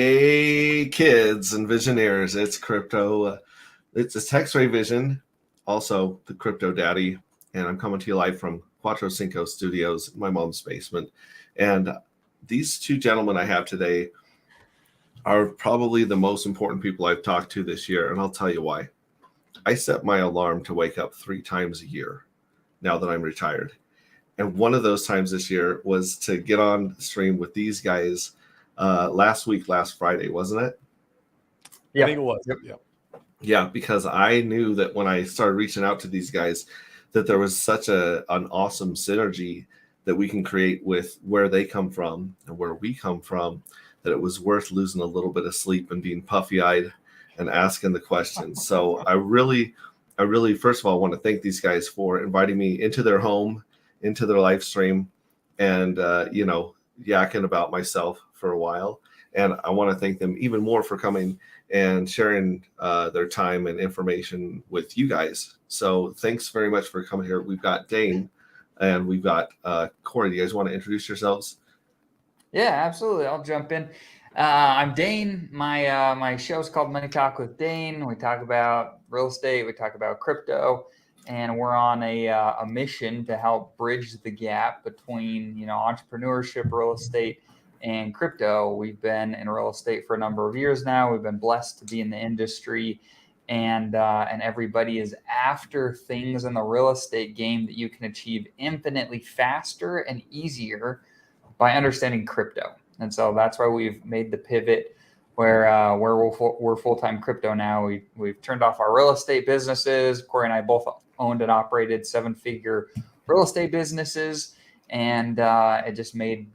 Hey, kids and visionaries, it's crypto. It's X-Ray Vision, also the Crypto Daddy, and I'm coming to you live from Cuatro Cinco Studios, my mom's basement. And these two gentlemen I have today are probably the most important people I've talked to this year, and I'll tell you why. I set my alarm to wake up 3 times a year now that I'm retired. And one of those times this year was to get on stream with these guys last Friday, wasn't it? Yeah, I think it was. Yep. Yeah, because I knew that when I started reaching out to these guys, that there was such an awesome synergy that we can create with where they come from and where we come from, that it was worth losing a little bit of sleep and being puffy-eyed and asking the questions. So I really, first of all, want to thank these guys for inviting me into their home, into their live stream, and yakking about myself for a while. And I want to thank them even more for coming and sharing their time and information with you guys. So thanks very much for coming here. We've got Dane and we've got Corey. Do you guys want to introduce yourselves? Yeah, absolutely. I'll jump in. I'm Dane. My show's called Money Talk with Dane. We talk about real estate. We talk about crypto. And we're on a mission to help bridge the gap between, entrepreneurship, real estate, and crypto. We've been in real estate for a number of years now. We've been blessed to be in the industry, and everybody is after things in the real estate game that you can achieve infinitely faster and easier by understanding crypto. And so that's why we've made the pivot where we're full-time crypto now. We've turned off our real estate businesses. Corey and I both owned and operated 7-figure real estate businesses, and it just made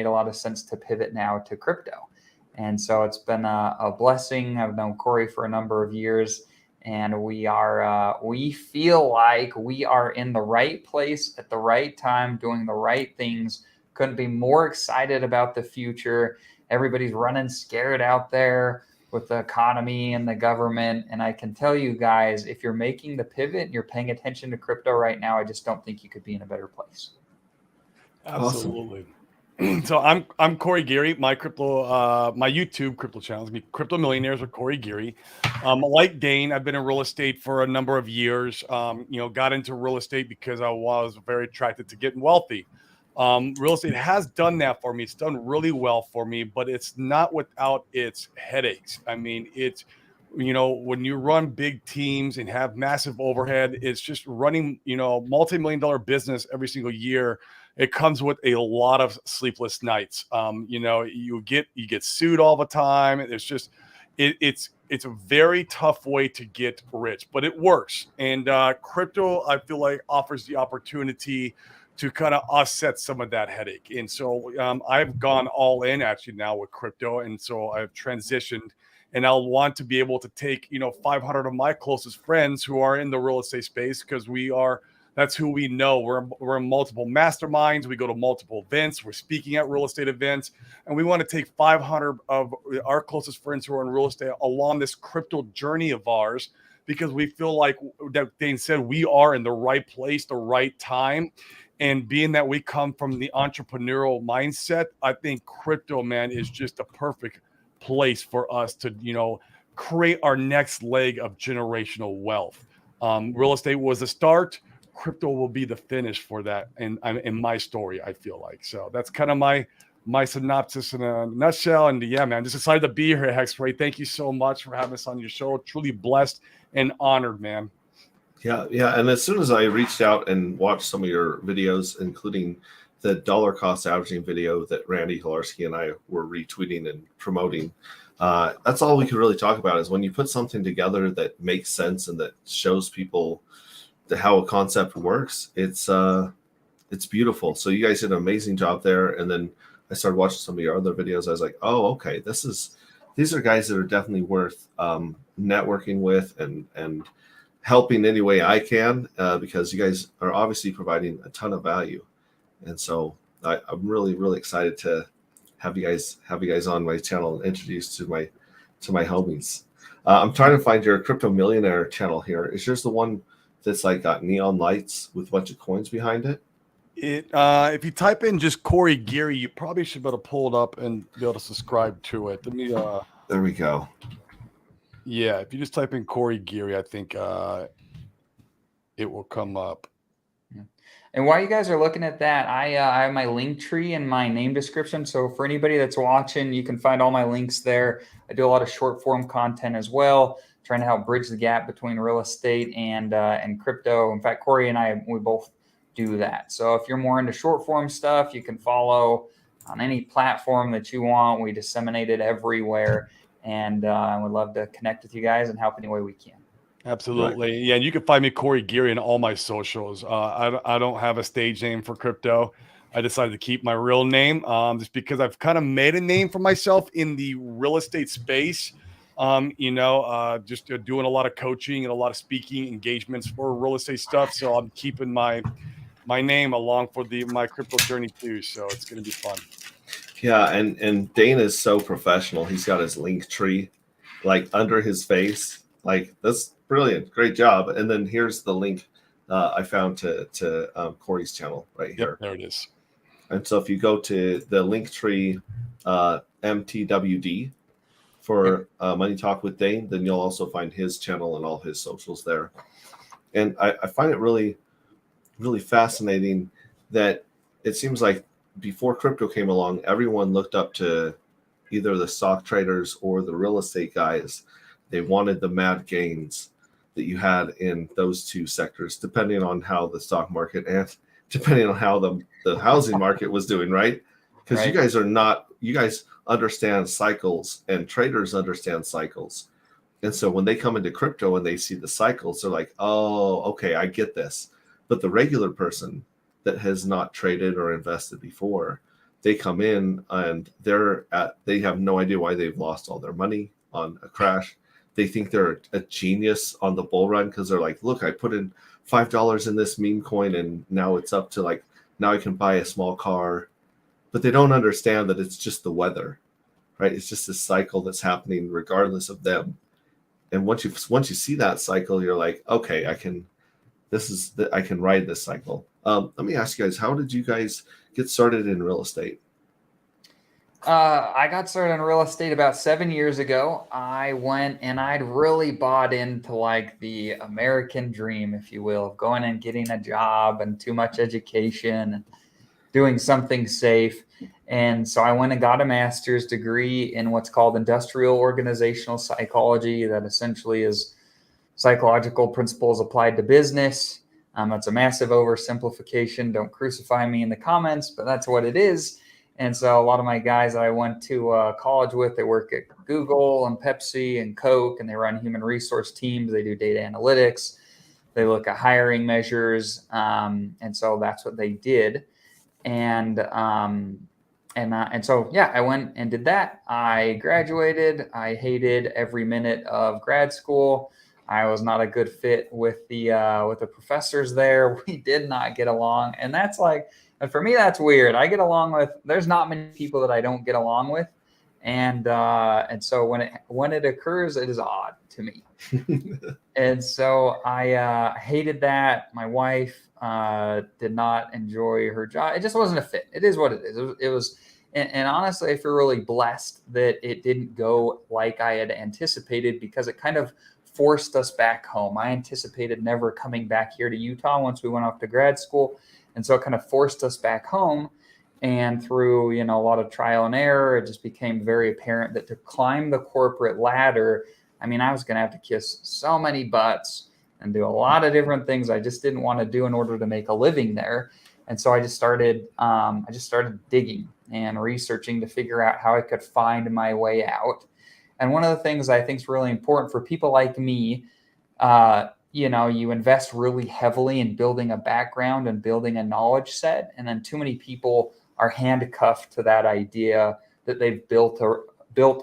a lot of sense to pivot now to crypto. And so it's been a blessing. I've known Corey for a number of years, and we feel like we are in the right place at the right time, doing the right things. Couldn't be more excited about the future. Everybody's running scared out there with the economy and the government. And I can tell you guys, if you're making the pivot and you're paying attention to crypto right now, I just don't think you could be in a better place. Absolutely. Awesome. So I'm Corey Geary. My YouTube crypto channel is going to be Crypto Millionaires with Corey Geary. Like Dane, I've been in real estate for a number of years. Got into real estate because I was very attracted to getting wealthy. Real estate has done that for me. It's done really well for me, but it's not without its headaches. I mean, it's, when you run big teams and have massive overhead, it's just running, multi-million-dollar business every single year. It comes with a lot of sleepless nights. You get sued all the time. It's just, it's a very tough way to get rich, but it works. And crypto, I feel like, offers the opportunity to kind of offset some of that headache. And so I've gone all in actually now with crypto. And so I've transitioned, and I'll want to be able to take, 500 of my closest friends who are in the real estate space, because that's who we know. We're in multiple masterminds. We go to multiple events. We're speaking at real estate events, and we want to take 500 of our closest friends who are in real estate along this crypto journey of ours, because we feel like that Dane said, we are in the right place, the right time. And being that we come from the entrepreneurial mindset, I think crypto, man, is just the perfect place for us to, create our next leg of generational wealth. Real estate was the start. Crypto will be the finish for that. And in my story, I feel like. So that's kind of my synopsis in a nutshell. And yeah, man, just excited to be here, X-Ray. Thank you so much for having us on your show. Truly blessed and honored, man. Yeah. And as soon as I reached out and watched some of your videos, including the dollar cost averaging video that Randy Hilarski and I were retweeting and promoting, that's all we could really talk about, is when you put something together that makes sense and that shows people how a concept works, it's beautiful. So you guys did an amazing job there. And then I started watching some of your other videos. I was like, oh, okay, these are guys that are definitely worth networking with and helping any way I can, because you guys are obviously providing a ton of value. And so I'm really, really excited to have you guys on my channel and introduced to my homies. I'm trying to find your Crypto Millionaire channel here. Is yours the one that's like got neon lights with a bunch of coins behind it? If you type in just Corey Geary, you probably should be able to pull it up and be able to subscribe to it. Let me There we go. Yeah, if you just type in Corey Geary, I think it will come up. And while you guys are looking at that, I have my link tree in my name description. So for anybody that's watching, you can find all my links there. I do a lot of short form content as well, trying to help bridge the gap between real estate and crypto. In fact, Corey and I, we both do that. So if you're more into short form stuff, you can follow on any platform that you want. We disseminate it everywhere, and I would love to connect with you guys and help any way we can. Absolutely. Right. Yeah. And you can find me Corey Geary in all my socials. I don't have a stage name for crypto. I decided to keep my real name just because I've kind of made a name for myself in the real estate space. Just doing a lot of coaching and a lot of speaking engagements for real estate stuff. So I'm keeping my name along for my crypto journey too. So it's going to be fun. Yeah. And Dane is so professional. He's got his link tree like under his face. Like, that's brilliant. Great job. And then here's the link I found to Corey's channel right here. Yep, there it is. And so if you go to the link tree MTWD for Money Talk with Dane, then you'll also find his channel and all his socials there. And I find it really, really fascinating that it seems like before crypto came along, everyone looked up to either the stock traders or the real estate guys. They wanted the mad gains that you had in those two sectors, depending on how the stock market and depending on how the housing market was doing, right? Because Right. you guys understand cycles, and traders understand cycles. And so when they come into crypto and they see the cycles, they're like, oh, okay, I get this. But the regular person that has not traded or invested before, they come in and they have no idea why they've lost all their money on a crash. They think they're a genius on the bull run because they're like, look, I put in $5 in this meme coin and now it's up to now I can buy a small car. But they don't understand that it's just the weather, right? It's just a cycle that's happening regardless of them. And once you see that cycle, you're like, okay, I can ride this cycle. Let me ask you guys, how did you guys get started in real estate? I got started in real estate about 7 years ago. I went and I'd really bought into like the American dream, if you will, of going and getting a job and too much education and doing something safe. And so I went and got a master's degree in what's called industrial organizational psychology. That essentially is psychological principles applied to business. That's a massive oversimplification. Don't crucify me in the comments, but that's what it is. And so a lot of my guys I went to college with, they work at Google and Pepsi and Coke, and they run human resource teams. They do data analytics. They look at hiring measures. And so that's what they did. And so, yeah, I went and did that. I graduated. I hated every minute of grad school. I was not a good fit with the professors there. We did not get along. And that's and for me, that's weird. I get along there's not many people that I don't get along with. And so when it occurs, it is odd to me. And so I hated that. My wife did not enjoy her job. It just wasn't a fit. It is what it is. It was, and honestly, I feel really blessed that it didn't go like I had anticipated, because it kind of forced us back home. I anticipated never coming back here to Utah once we went off to grad school. And so it kind of forced us back home. And through, a lot of trial and error, it just became very apparent that to climb the corporate ladder, I was going to have to kiss so many butts and do a lot of different things I just didn't want to do in order to make a living there. And so I just started digging and researching to figure out how I could find my way out. And one of the things I think is really important for people like me, you invest really heavily in building a background and building a knowledge set. And then too many people are handcuffed to that idea that they've built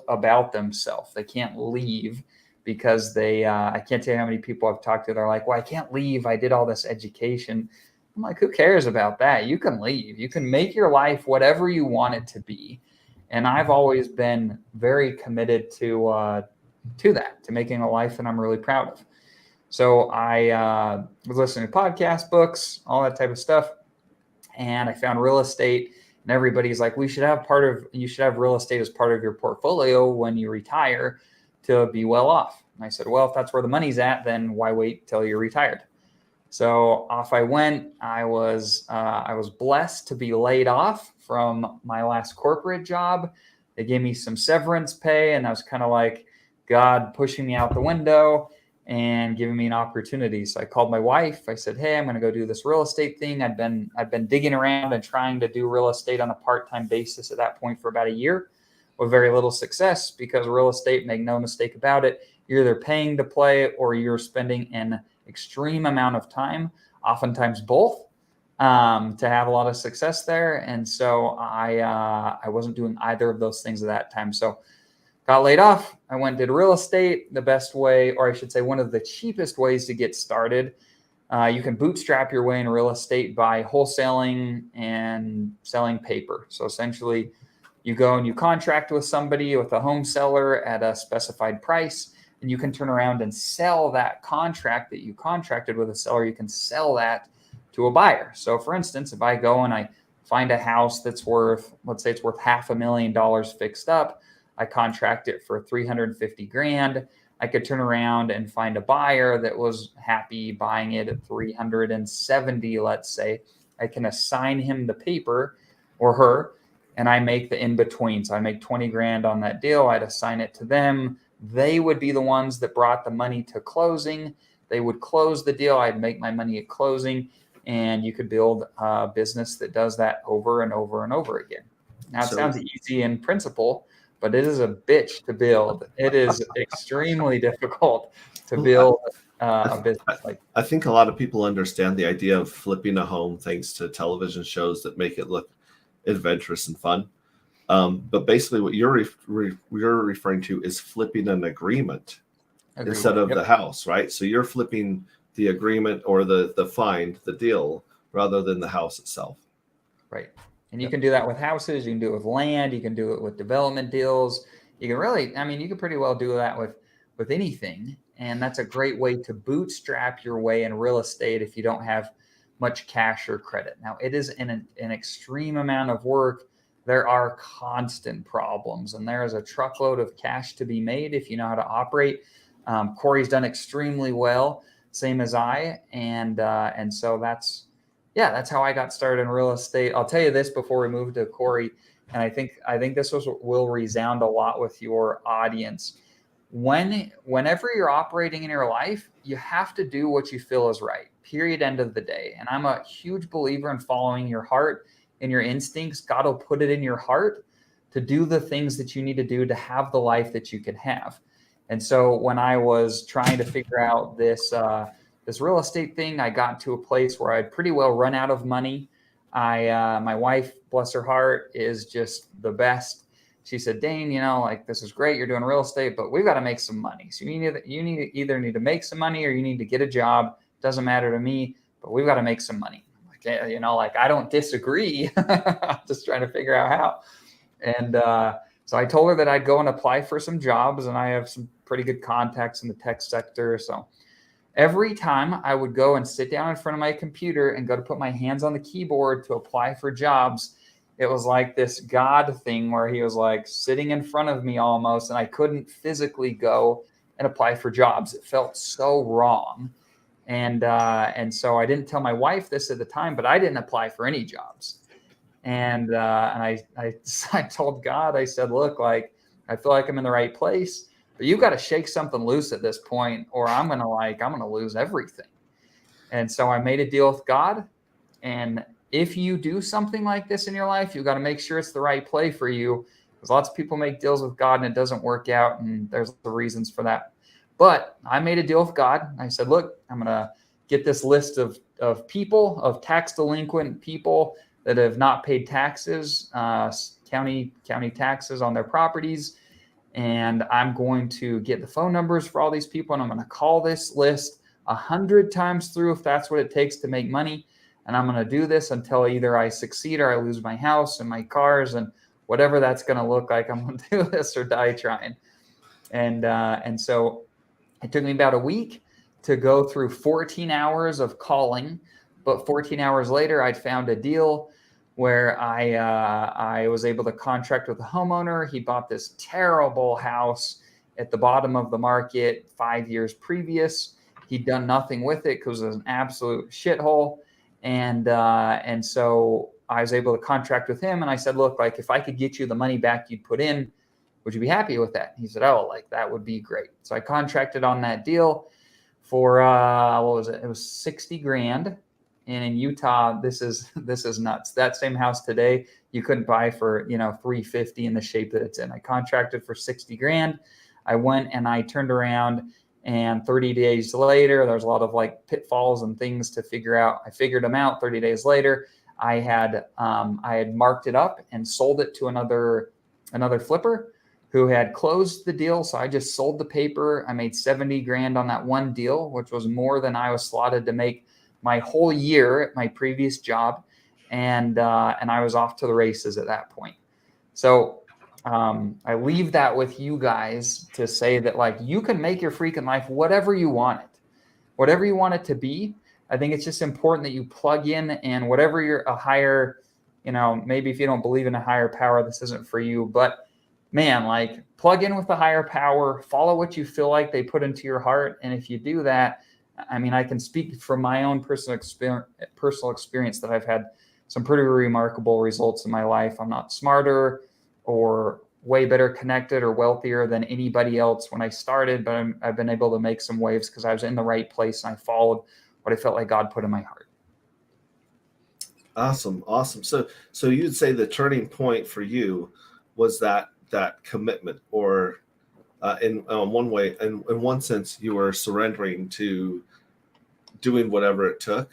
about themselves. They can't leave because I can't tell you how many people I've talked to. They're like, well, I can't leave. I did all this education. I'm like, who cares about that? You can leave. You can make your life whatever you want it to be. And I've always been very committed to that, to making a life that I'm really proud of. So I was listening to podcasts, books, all that type of stuff. and I found real estate, and everybody's like, you should have real estate as part of your portfolio when you retire to be well off. And I said, well, if that's where the money's at, then why wait till you're retired? So off I went. I was blessed to be laid off from my last corporate job. They gave me some severance pay, and I was kind of like God pushing me out the window and giving me an opportunity. So I called my wife. I said, hey, I'm going to go do this real estate thing. I've been digging around and trying to do real estate on a part-time basis at that point for about a year with very little success, because real estate, make no mistake about it, you're either paying to play or you're spending an extreme amount of time, oftentimes both, to have a lot of success there. And so I wasn't doing either of those things at that time. So got laid off. I went and did real estate. The best way, or I should say one of the cheapest ways to get started. You can bootstrap your way in real estate by wholesaling and selling paper. So essentially, you go and you contract with somebody, with a home seller at a specified price, and you can turn around and sell that contract that you contracted with a seller. You can sell that to a buyer. So for instance, if I go and I find a house that's worth, let's say it's worth $500,000 fixed up, I contract it for $350,000. I could turn around and find a buyer that was happy buying it at $370,000, let's say. I can assign him the paper, or her, and I make the in-between. So I make $20,000 on that deal. I'd assign it to them. They would be the ones that brought the money to closing. They would close the deal. I'd make my money at closing, and you could build a business that does that over and over and over again. Now, it sounds easy in principle, but it is a bitch to build. It is extremely difficult to build a business like that. I think a lot of people understand the idea of flipping a home thanks to television shows that make it look adventurous and fun. But basically what you're referring to is flipping an agreement instead of the house, right? So you're flipping the agreement or the deal, rather than the house itself. Right. And you can do that with houses. You can do it with land. You can do it with development deals. You can really, you can pretty well do that with anything. And that's a great way to bootstrap your way in real estate if you don't have much cash or credit. Now, it is an extreme amount of work. There are constant problems, and there is a truckload of cash to be made if you know how to operate. Corey's done extremely well, same as I. And so that's how I got started in real estate. I'll tell you this before we move to Corey, and I think this will resound a lot with your audience. Whenever you're operating in your life, you have to do what you feel is right, period, end of the day. And I'm a huge believer in following your heart and your instincts. God will put it in your heart to do the things that you need to do to have the life that you can have. And so when I was trying to figure out this real estate thing, I got to a place where I'd pretty well run out of money. My wife, bless her heart, is just the best. She said, Dane, this is great. You're doing real estate, but we've got to make some money. So you either need to make some money or you need to get a job. Doesn't matter to me, but we've got to make some money. I don't disagree. I'm just trying to figure out how. And so I told her that I'd go and apply for some jobs, and I have some pretty good contacts in the tech sector. So every time I would go and sit down in front of my computer and go to put my hands on the keyboard to apply for jobs, it was like this God thing where he was like sitting in front of me almost, and I couldn't physically go and apply for jobs. It felt so wrong. And so I didn't tell my wife this at the time, but I didn't apply for any jobs. And I told God, I said, look, I feel like I'm in the right place, but you got to shake something loose at this point, or I'm going to lose everything. And so I made a deal with God. And if you do something like this in your life, you've got to make sure it's the right play for you, because lots of people make deals with God and it doesn't work out. And there's the reasons for that. But I made a deal with God. I said, look, I'm going to get this list of people, of tax delinquent people that have not paid taxes, county taxes on their properties. And I'm going to get the phone numbers for all these people. And I'm going to call this list 100 times through if that's what it takes to make money. And I'm going to do this until either I succeed or I lose my house and my cars and whatever that's going to look like. I'm going to do this or die trying. And so it took me about a week to go through 14 hours of calling But 14 hours later, I'd found a deal where I was able to contract with a homeowner. He bought this terrible house at the bottom of the market 5 years previous. He'd done nothing with it because it was an absolute shithole. And so I was able to contract with him. And I said, look, like if I could get you the money back you'd put in, would you be happy with that? He said, oh, like that would be great. So I contracted on that deal for what was it? It was 60 grand. And in Utah, this is nuts. That same house today, you couldn't buy for, 350 in the shape that it's in. I contracted for 60 grand. I went and I turned around, and 30 days later, there's a lot of like pitfalls and things to figure out. I figured them out. 30 days later, I had marked it up and sold it to another flipper who had closed the deal. So I just sold the paper. I made 70 grand on that one deal, which was more than I was slotted to make my whole year at my previous job. And I was off to the races at that point. So I leave that with you guys to say that like you can make your freaking life whatever you want it to be. I think it's just important that you plug in, and whatever you're a higher, maybe if you don't believe in a higher power, this isn't for you, but man, like plug in with the higher power, follow what you feel like they put into your heart. And if you do that, I mean, I can speak from my own personal experience that I've had some pretty remarkable results in my life. I'm not smarter or way better connected or wealthier than anybody else when I started, but I've been able to make some waves because I was in the right place and I followed what I felt like God put in my heart. Awesome. So you'd say the turning point for you was that commitment, or in one sense, you were surrendering to doing whatever it took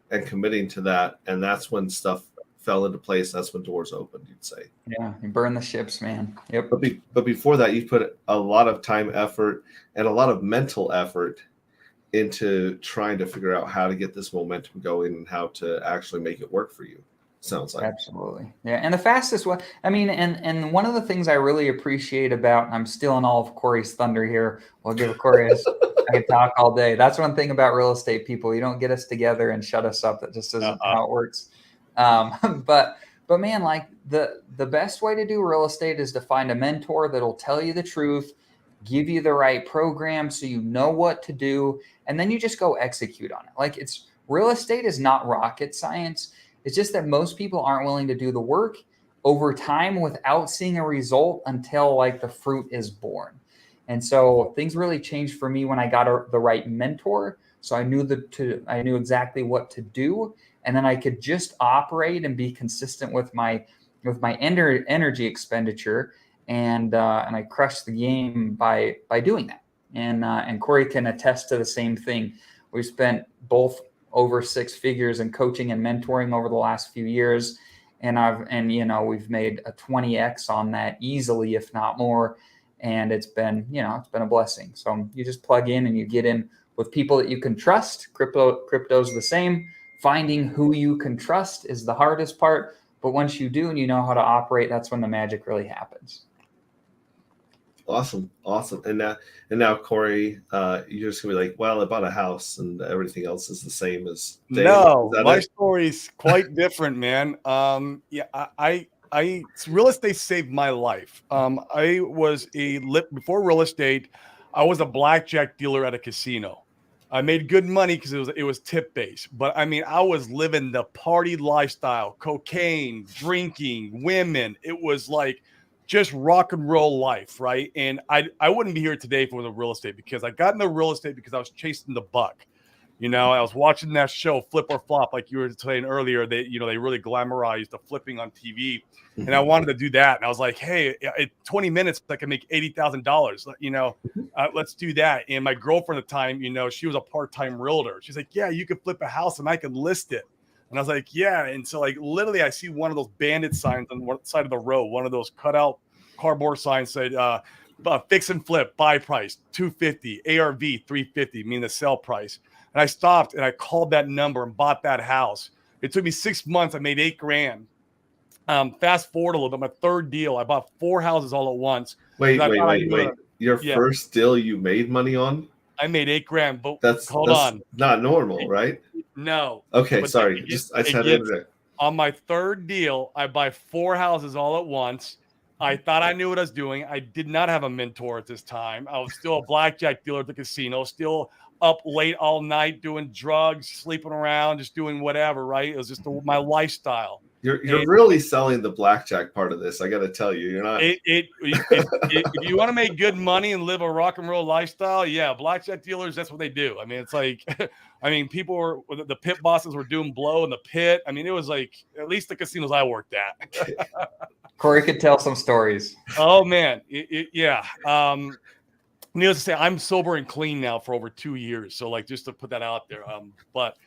and committing to that, and that's when stuff fell into place. That's when doors opened, you'd say. Yeah, you burn the ships, man. Yep. But before that, you put a lot of time, effort, and a lot of mental effort into trying to figure out how to get this momentum going and how to actually make it work for you. Sounds like. Absolutely. Yeah. And the fastest one, I mean, and one of the things I really appreciate about, I'm stealing all of Corey's thunder here. We'll give Corey I could talk all day. That's one thing about real estate people. You don't get us together and shut us up. That just isn't how it works. But man, like the best way to do real estate is to find a mentor that'll tell you the truth, give you the right program so you know what to do, and then you just go execute on it. Like real estate is not rocket science. It's just that most people aren't willing to do the work over time without seeing a result until like the fruit is born. And so things really changed for me when I got the right mentor. So I knew exactly what to do, and then I could just operate and be consistent with my energy expenditure, and I crushed the game by doing that. And Corey can attest to the same thing. We've spent both over 6 figures in coaching and mentoring over the last few years. And we've made a 20x on that easily, if not more. And it's been a blessing. So you just plug in and you get in with people that you can trust. Crypto's the same. Finding who you can trust is the hardest part. But once you do and you know how to operate, that's when the magic really happens. Awesome. And now, Corey, you're just gonna be like, well, I bought a house and everything else is the same as Dane. No, my story's quite different, man. Real estate saved my life. I was before real estate, I was a blackjack dealer at a casino. I made good money because it was tip based, but I mean, I was living the party lifestyle, cocaine, drinking, women. It was like just rock and roll life, right? And I wouldn't be here today if it was a real estate, because I got into real estate because I was chasing the buck. I was watching that show Flip or Flop, like you were saying earlier. They really glamorized the flipping on TV, and I wanted to do that. And I was like, hey, in 20 minutes I can make $80,000. Let's do that. And my girlfriend at the time, she was a part-time realtor. She's like, yeah, you could flip a house and I could list it. And I was like, yeah. And so like literally I see one of those bandit signs on one side of the road, one of those cutout cardboard signs said, fix and flip, buy price, $250, ARV, $350, meaning the sell price. And I stopped and I called that number and bought that house. It took me 6 months. I made $8,000. Fast forward a little bit, my third deal, I bought 4 houses all at once. Wait. Your first deal you made money on? I made $8,000, but that's on. Not normal, right? No. Okay, But sorry. I just had to interject. On my third deal, I buy 4 houses all at once. I thought I knew what I was doing. I did not have a mentor at this time. I was still a blackjack dealer at the casino, still up late all night doing drugs, sleeping around, just doing whatever, right? It was just my lifestyle. You're really selling the blackjack part of this. I got to tell you, you're not. If you want to make good money and live a rock and roll lifestyle, yeah, blackjack dealers, that's what they do. I mean, it's like, I mean, the pit bosses were doing blow in the pit. I mean, it was like, at least the casinos I worked at. Corey could tell some stories. Oh man, yeah. Needless to say, I'm sober and clean now for over 2 years. So like, just to put that out there. But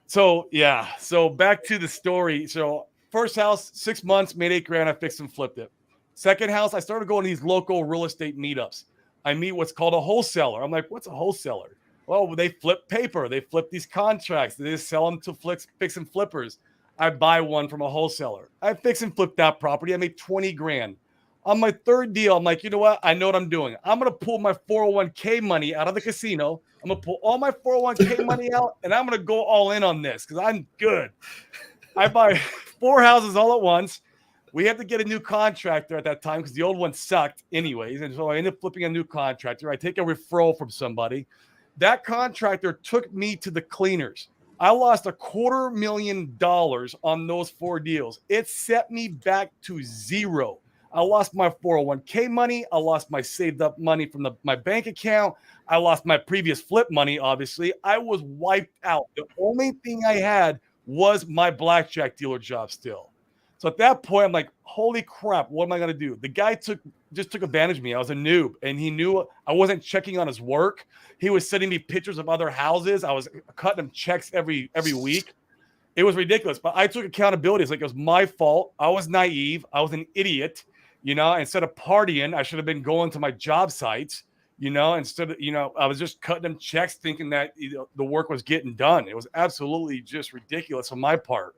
so yeah, so back to the story. So first house, 6 months, made $8,000. I fixed and flipped it. Second house, I started going to these local real estate meetups. I meet what's called a wholesaler. I'm like, what's a wholesaler? Well, they flip paper. They flip these contracts. They just sell them to fix and flippers. I buy one from a wholesaler. I fix and flip that property. I made $20,000. On my third deal, I'm like, you know what? I know what I'm doing. I'm going to pull my 401k money out of the casino. I'm going to pull all my 401k money out, and I'm going to go all in on this because I'm good. I buy 4 houses all at once. We had to get a new contractor at that time because the old one sucked anyways. And so I ended up flipping a new contractor. I take a referral from somebody. That contractor took me to the cleaners. I lost $250,000 on those 4 deals. It set me back to zero. I lost my 401k money. I lost my saved up money from my bank account. I lost my previous flip money, obviously. I was wiped out. The only thing I had was my blackjack dealer job still. So at that point, I'm like, holy crap, what am I going to do? The guy just took advantage of me. I was a noob, and he knew I wasn't checking on his work. He was sending me pictures of other houses. I was cutting him checks every week. It was ridiculous, but I took accountability. It's like it was my fault. I was naive. I was an idiot. Instead of partying, I should have been going to my job sites. Instead of, I was just cutting them checks thinking that the work was getting done. It was absolutely just ridiculous on my part.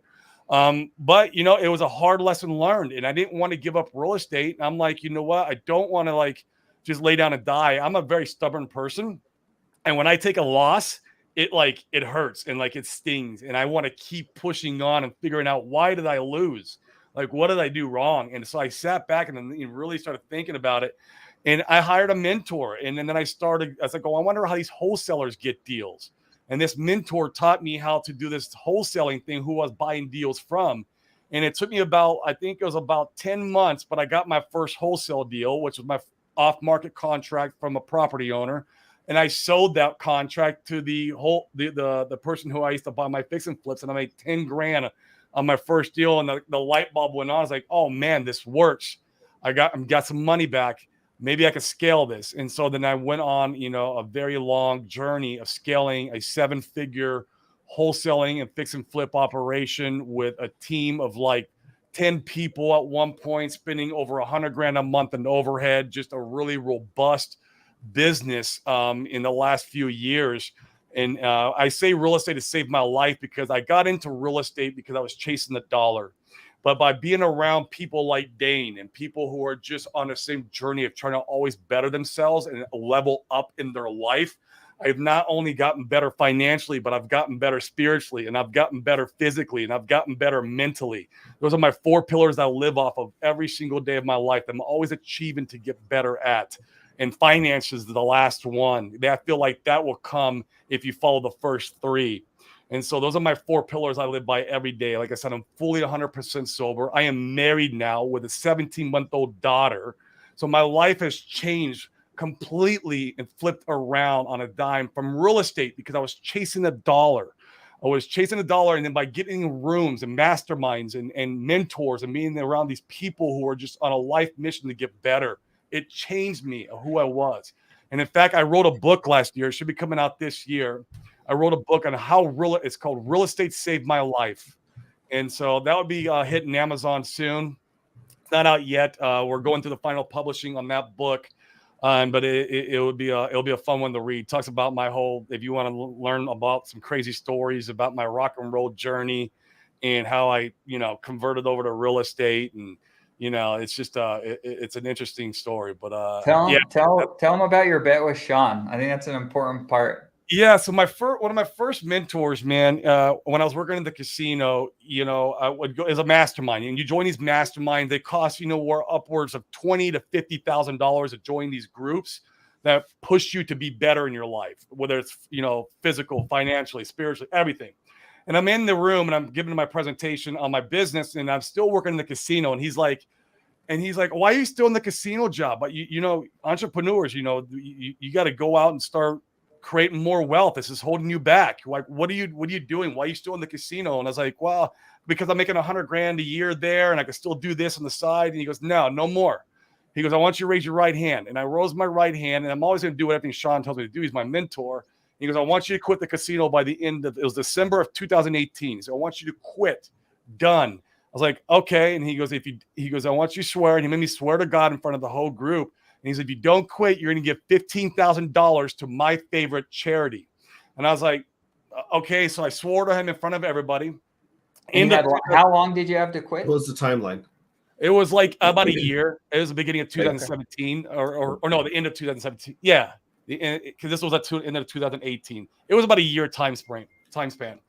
But it was a hard lesson learned, and I didn't want to give up real estate. And I'm like, you know what? I don't want to just lay down and die. I'm a very stubborn person. And when I take a loss, it hurts and it stings. And I want to keep pushing on and figuring out, why did I lose? What did I do wrong? And so I sat back and really started thinking about it. And I hired a mentor. And then I was like, I wonder how these wholesalers get deals. And this mentor taught me how to do this wholesaling thing, who I was buying deals from. And it took me I think it was about 10 months, but I got my first wholesale deal, which was my off-market contract from a property owner. And I sold that contract to the person who I used to buy my fix and flips, and I made $10,000 on my first deal. And the light bulb went on. I was like, oh man, this works. I got some money back. Maybe I could scale this. And so then I went on, a very long journey of scaling a 7-figure wholesaling and fix and flip operation with a team of 10 people at one point, spending over $100,000 a month in overhead, just a really robust business in the last few years. And I say real estate has saved my life because I got into real estate because I was chasing the dollar. But by being around people like Dane and people who are just on the same journey of trying to always better themselves and level up in their life, I've not only gotten better financially, but I've gotten better spiritually, and I've gotten better physically, and I've gotten better mentally. Those are my 4 pillars I live off of every single day of my life. I'm always achieving to get better at. And finance is the last one. I feel like that will come if you follow the first 3. And so those are my 4 pillars I live by every day. Like I said, I'm fully 100% sober. I am married now with a 17-month-old daughter. So my life has changed completely and flipped around on a dime from real estate because I was chasing the dollar. And then by getting rooms and masterminds and mentors and being around these people who are just on a life mission to get better, it changed me who I was. And in fact, I wrote a book last year. It should be coming out this year. I wrote a book on it's called Real Estate Saved My Life. And so that would be hitting Amazon soon. It's not out yet. We're going through the final publishing on that book. But it'll be a fun one to read. It talks about if you want to learn about some crazy stories about my rock and roll journey and how I, converted over to real estate. And, it's just, it's an interesting story, but tell them about your bet with Sean. I think that's an important part. Yeah, so one of my first mentors, man, when I was working in the casino, I would go as a mastermind, and you join these masterminds. They cost upwards of $20,000 to join these groups that push you to be better in your life, whether it's physical, financially, spiritually, everything. And I'm in the room and I'm giving my presentation on my business, and I'm still working in the casino. And he's like, why are you still in the casino job? But entrepreneurs, you got to go out and start creating more wealth. This is holding you back. Like, what are you doing? Why are you still in the casino? And I was like, well, because I'm making $100,000 a year there, and I can still do this on the side. And he goes, no more. He goes, I want you to raise your right hand. And I rose my right hand, and I'm always going to do everything Sean tells me to do. He's my mentor. He goes, I want you to quit the casino by the end of, it was December of 2018. So I want you to quit. Done. I was like, okay. And he goes, I want you to swear. And he made me swear to God in front of the whole group. And he said, if you don't quit, you're going to give $15,000 to my favorite charity. And I was like, okay. So I swore to him in front of everybody. And how long did you have to quit? What was the timeline? It was like about a year. It was the beginning of 2017 or no, the end of 2017. Yeah. Because this was at end of 2018. It was about a year time span.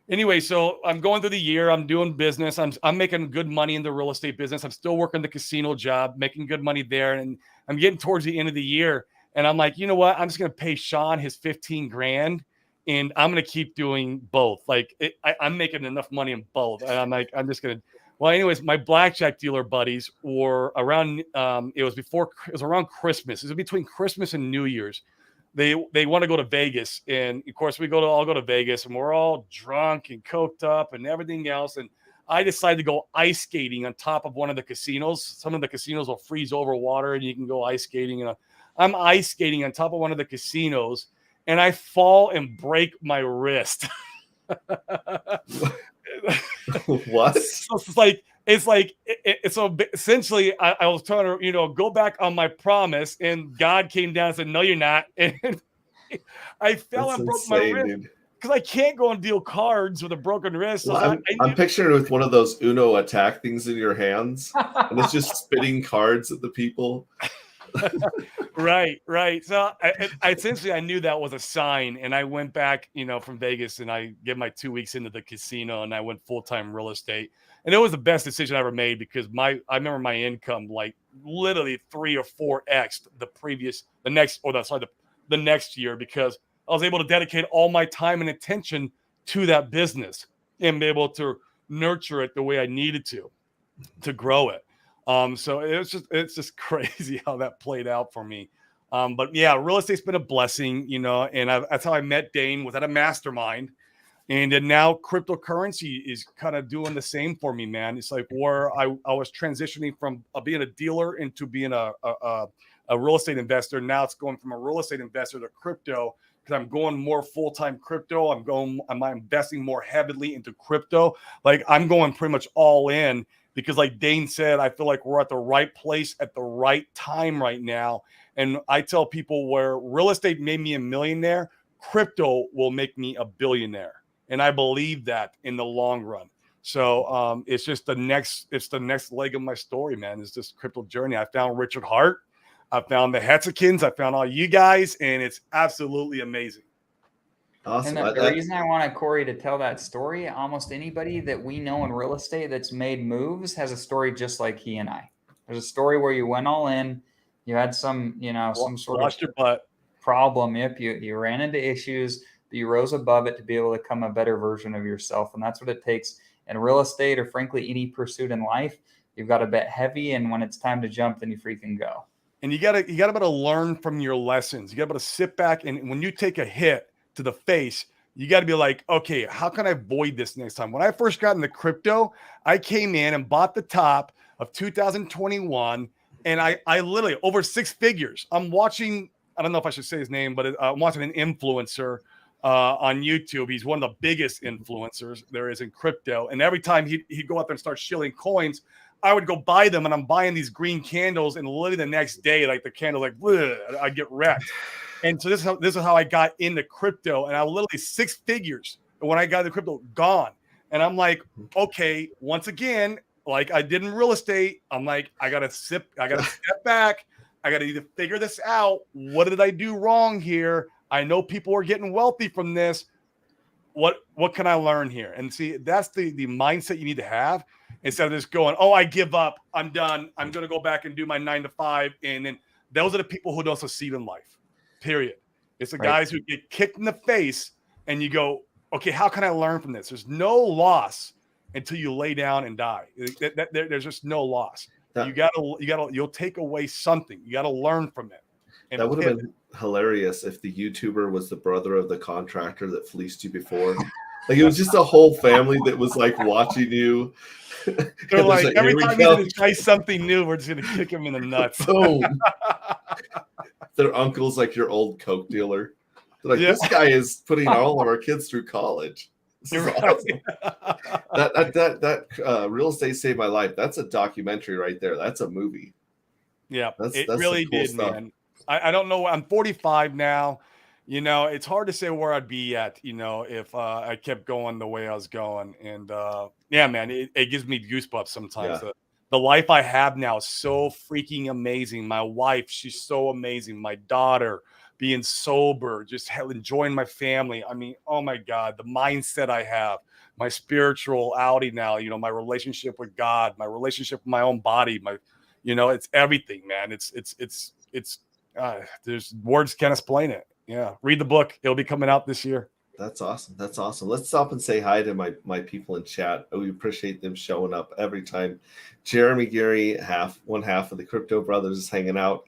Anyway, so I'm going through the year. I'm doing business. I'm making good money in the real estate business. I'm still working the casino job, making good money there. And I'm getting towards the end of the year. And I'm like, you know what? I'm just going to pay Sean his $15,000, and I'm going to keep doing both. Like I'm making enough money in both. And I'm like, I'm just going to. Well, anyways, my blackjack dealer buddies were around. It was around Christmas. It was between Christmas and New Year's. They want to go to Vegas, and of course we all go to Vegas, and we're all drunk and coked up and everything else. And I decided to go ice skating on top of one of the casinos. Some of the casinos will freeze over water, and you can go ice skating. And I'm ice skating on top of one of the casinos, and I fall and break my wrist. What? So so essentially I was trying to go back on my promise, and God came down and said, no, you're not. And I fell and broke my wrist because I can't go and deal cards with a broken wrist. So I'm picturing it with one of those Uno attack things in your hands, and it's just spitting cards at the people. Right. So I essentially knew that was a sign, and I went back, from Vegas, and I get my 2 weeks into the casino, and I went full-time real estate. And it was the best decision I ever made because I remember my income like literally 3 or 4x the next year, because I was able to dedicate all my time and attention to that business and be able to nurture it the way I needed to grow it. So it's just crazy how that played out for me. But yeah, real estate's been a blessing, and that's how I met Dane, was at a mastermind. And then now cryptocurrency is kind of doing the same for me, man. It's like where I was transitioning from being a dealer into being a real estate investor. Now it's going from a real estate investor to crypto, because I'm going more full-time crypto. I'm investing more heavily into crypto. Like I'm going pretty much all in, because like Dane said, I feel like we're at the right place at the right time right now. And I tell people, where real estate made me a millionaire, crypto will make me a billionaire. And I believe that in the long run. So it's the next leg of my story, man. It's this crypto journey. I found Richard Hart. I found the Hexicans. I found all you guys, and it's absolutely amazing. Awesome. And the reason I wanted Corey to tell that story, almost anybody that we know in real estate that's made moves has a story just like he and I. There's a story where you went all in, you had some sort of your butt. Problem. Yep, you ran into issues, but you rose above it to be able to become a better version of yourself. And that's what it takes in real estate, or frankly any pursuit in life. You've got to bet heavy, and when it's time to jump, then you freaking go. And you gotta be able to learn from your lessons. You gotta be able to sit back, and when you take a hit to the face, you got to be like, okay, how can I avoid this next time? When I first got into crypto, I came in and bought the top of 2021, and I literally over 6 figures. I'm watching, I don't know if I should say his name, but I'm watching an influencer on YouTube. He's one of the biggest influencers there is in crypto. And every time he'd go out there and start shilling coins, I would go buy them, and I'm buying these green candles, and literally the next day, like the candle, like I get wrecked. And so this is how I got into crypto, and I literally 6 figures when I got into crypto, gone. And I'm like, okay, once again, like I did in real estate, I'm like, I gotta step back. I gotta either figure this out. What did I do wrong here? I know people are getting wealthy from this. What can I learn here? And see, that's the mindset you need to have instead of just going, oh, I give up, I'm done, I'm going to go back and do my 9 to 5. And then those are the people who don't succeed in life, period. It's the guys who get kicked in the face and you go, okay, how can I learn from this? There's no loss until you lay down and die. There's just no loss. You'll take away something. You got to learn from it. And that would have been hilarious if the YouTuber was the brother of the contractor that fleeced you before. Like it was just a whole family that was like watching you. They're like, every time he's going to try something new, we're just going to kick him in the nuts. Boom. Their uncle's like your old Coke dealer. They're like, this guy is putting all of our kids through college. This is awesome. That real estate saved my life. That's a documentary right there. That's a movie. Yeah, that's really cool did, stuff. man. I don't know. I'm 45 now. You know, it's hard to say where I'd be at, you know, if I kept going the way I was going. And yeah, man, it gives me goosebumps sometimes. Yeah. The life I have now is so freaking amazing. My wife, she's so amazing. My daughter, being sober, just enjoying my family. I mean, oh my God, the mindset I have, my spirituality now, you know, my relationship with God, my relationship with my own body, you know, it's everything, man. There's words can't explain it. Yeah. Read the book. It'll be coming out this year. That's awesome. That's awesome. Let's stop and say hi to my people in chat. We appreciate them showing up every time. Jeremy Geary, one half of the Crypto Brothers, is hanging out.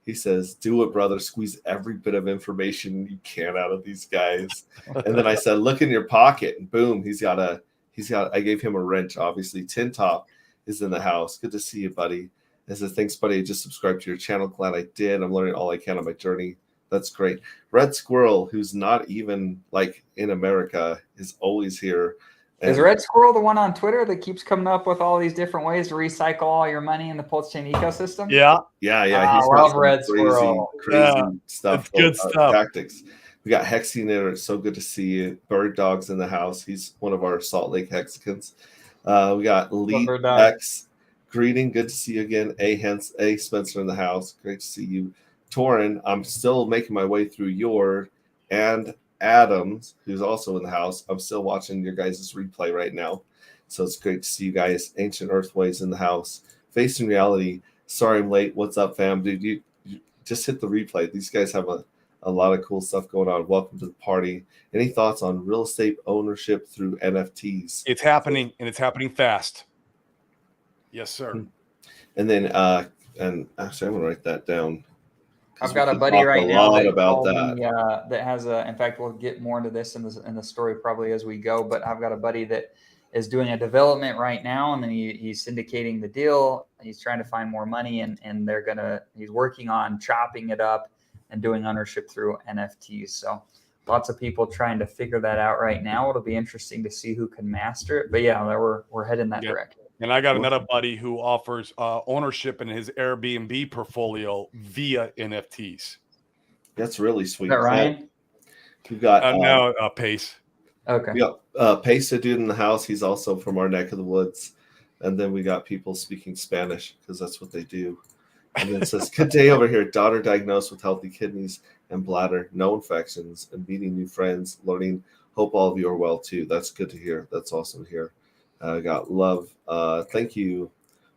He says, do it, brother. Squeeze every bit of information you can out of these guys. And then I said, look in your pocket. And boom, I gave him a wrench, obviously. Tin Top is in the house. Good to see you, buddy. I said, thanks, buddy. I just subscribed to your channel. Glad I did. I'm learning all I can on my journey. That's great. Red Squirrel, who's not even like in America, is always here. Is Red Squirrel the one on Twitter that keeps coming up with all these different ways to recycle all your money in the Pulse Chain ecosystem? Yeah. He's got Red Squirrel. Crazy stuff. Good stuff. Tactics. We got Hexy there. It's so good to see you. Bird Dog's in the house. He's one of our Salt Lake Hexicans. We got Lee X. Greeting. Good to see you again. A Spencer in the house. Great to see you. Torin, I'm still making my way through and Adams, who's also in the house. I'm still watching your guys' replay right now. So it's great to see you guys. Ancient Earthways in the house. Facing Reality. Sorry I'm late. What's up, fam? Dude, you just hit the replay. These guys have a lot of cool stuff going on. Welcome to the party. Any thoughts on real estate ownership through NFTs? It's happening, and it's happening fast. Yes, sir. And then, and actually, I'm going to write that down. I've got a buddy right now that has in fact, we'll get more into this in the story probably as we go, but I've got a buddy that is doing a development right now, and then he's syndicating the deal. He's trying to find more money, and he's working on chopping it up and doing ownership through NFTs. So lots of people trying to figure that out right now. It'll be interesting to see who can master it, but yeah, we're heading that direction. And I got another buddy who offers ownership in his Airbnb portfolio via NFTs. That's really sweet. Is that Ryan? We've got Pace. Okay. We got Pace, a dude in the house. He's also from our neck of the woods. And then we got people speaking Spanish because that's what they do. And then it says, good day over here. Daughter diagnosed with healthy kidneys and bladder, no infections, and meeting new friends, learning. Hope all of you are well too. That's good to hear. That's awesome to hear. Got love. Thank you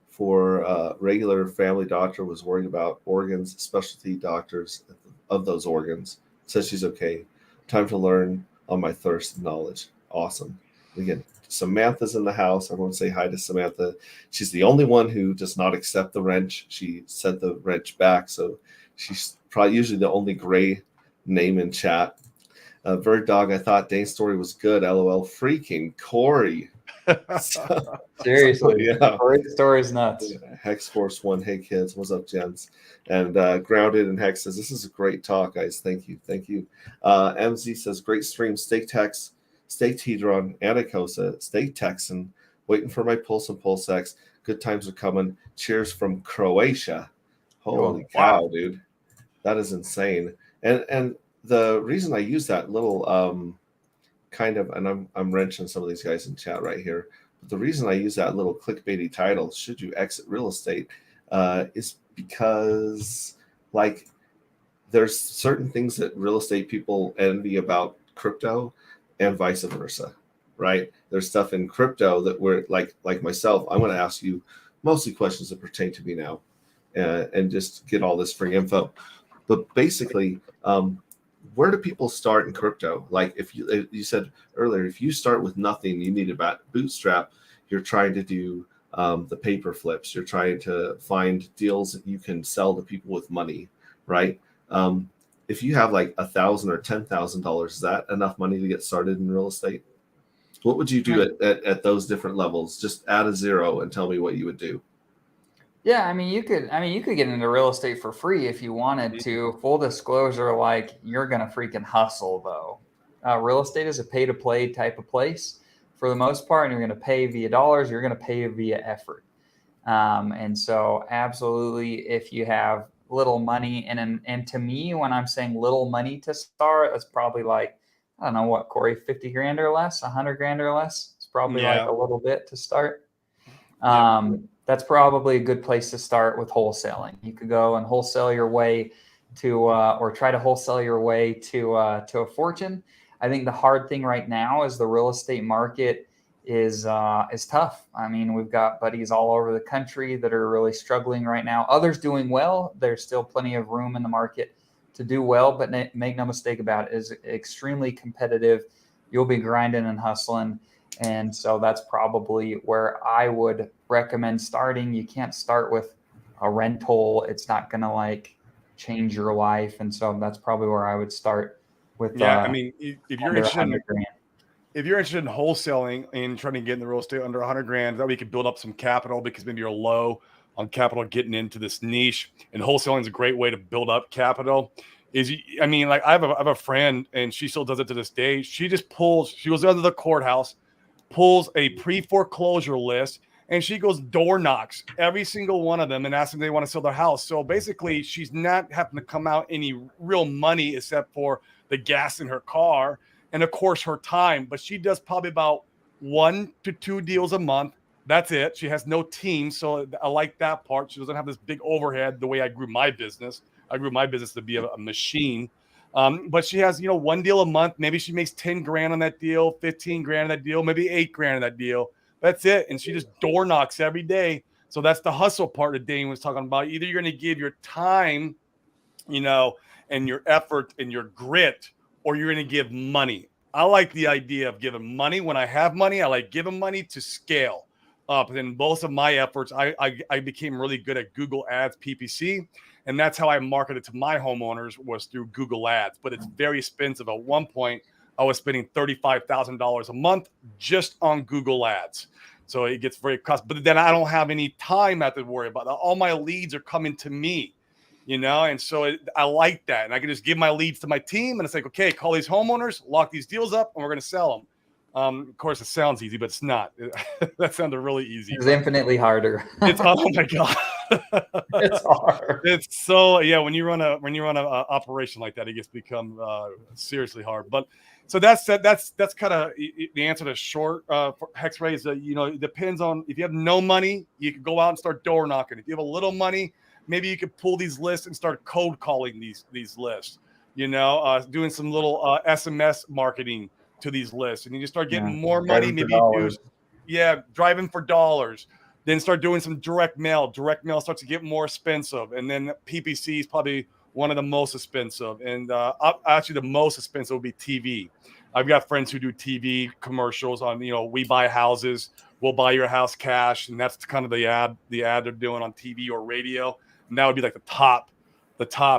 for regular family doctor was worried about organs, specialty doctors of those organs. Says she's okay. Time to learn on my thirst of knowledge. Awesome. Again, Samantha's in the house. Everyone say hi to Samantha. She's the only one who does not accept the wrench. She sent the wrench back. So she's probably usually the only gray name in chat. Bird Dog, I thought Dane's story was good. LOL. Freaking Corey. Seriously, yeah. Corey's story is nuts. Hex Force 1. Hey kids, what's up, gents? And Grounded and Hex says, this is a great talk, guys. Thank you. MZ says, great stream. Stay Tex, stay Hedron, Anacosa, stay Texan. Waiting for my Pulse and Pulse X. Good times are coming. Cheers from Croatia. Holy cow, dude. That is insane. And the reason I use that little kind of, and I'm wrenching some of these guys in chat right here, but the reason I use that little clickbaity title, should you exit real estate, is because like there's certain things that real estate people envy about crypto and vice versa, right? There's stuff in crypto that we're like myself, I'm going to ask you mostly questions that pertain to me now, and just get all this free info. But basically, where do people start in crypto? Like if you said earlier, if you start with nothing, you need a bootstrap. You're trying to do the paper flips. You're trying to find deals that you can sell to people with money, right? If you have like $1,000 or $10,000, is that enough money to get started in real estate? What would you do at those different levels? Just add a zero and tell me what you would do. Yeah, you could get into real estate for free if you wanted to. Full disclosure, like, you're gonna freaking hustle though. Real estate is a pay to play type of place for the most part, and you're gonna pay via dollars. You're gonna pay via effort, and so absolutely, if you have little money, and to me, when I'm saying little money to start, that's probably like, I don't know what, Corey, 50 grand or less, 100 grand or less. It's probably like a little bit to start. That's probably a good place to start with wholesaling. You could go and wholesale your way to, or try to wholesale your way to a fortune. I think the hard thing right now is the real estate market is tough. We've got buddies all over the country that are really struggling right now. Others doing well. There's still plenty of room in the market to do well, but make no mistake about it, is extremely competitive. You'll be grinding and hustling. And so that's probably where I would recommend starting. You can't start with a rental. It's not going to like change your life. And so that's probably where I would start with. If you're interested in wholesaling and trying to get in the real estate under 100 grand, that way you can build up some capital, because maybe you're low on capital getting into this niche, and wholesaling is a great way to build up capital. I have a friend, and she still does it to this day. She goes under the courthouse, pulls a pre-foreclosure list, and she goes door knocks every single one of them and asks them if they want to sell their house. So basically, she's not having to come out any real money except for the gas in her car and, of course, her time. But she does probably about 1 to 2 deals a month. That's it. She has no team, so I like that part. She doesn't have this big overhead the way I grew my business. I grew my business to be a machine. But she has, 1 deal a month. Maybe she makes 10 grand on that deal, 15 grand on that deal, maybe 8 grand on that deal. That's it. And she just door knocks every day. So that's the hustle part that Dane was talking about. Either you're going to give your time, and your effort and your grit, or you're going to give money. I like the idea of giving money. When I have money, I like giving money to scale up. And both of my efforts, I became really good at Google Ads, PPC. And that's how I marketed to my homeowners, was through Google Ads. But it's very expensive. At one point, I was spending $35,000 a month just on Google Ads. So it gets very costly. But then I don't have any time I have to worry about. All my leads are coming to me, and so I like that. And I can just give my leads to my team, and it's like, okay, call these homeowners, lock these deals up, and we're going to sell them. Of course, it sounds easy, but it's not. That sounded really easy. It's infinitely harder. Oh my God. It's hard. It's so, when you run a operation like that, it gets become seriously hard. But so that's kind of the answer to short Hex Ray is that, it depends on, if you have no money, you can go out and start door knocking. If you have a little money, maybe you could pull these lists and start cold calling these lists, doing some little SMS marketing to these lists, and you just start getting more money. Maybe you do, driving for dollars. Then start doing some direct mail. Direct mail starts to get more expensive, and then PPC is probably one of the most expensive. And actually, the most expensive would be TV. I've got friends who do TV commercials on, we buy houses, we'll buy your house cash, and that's kind of the ad they're doing on TV or radio. And that would be like the top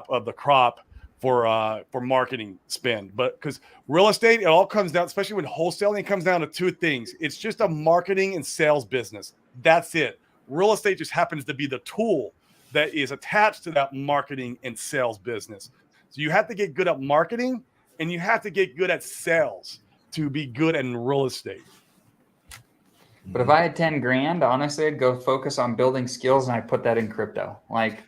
of the crop for marketing spend. But because real estate, it all comes down, especially when wholesaling, it comes down to 2 things. It's just a marketing and sales business. That's it. Real estate just happens to be the tool that is attached to that marketing and sales business. So you have to get good at marketing, and you have to get good at sales to be good in real estate. But if I had 10 grand, honestly, I'd go focus on building skills, and I put that in crypto. Like,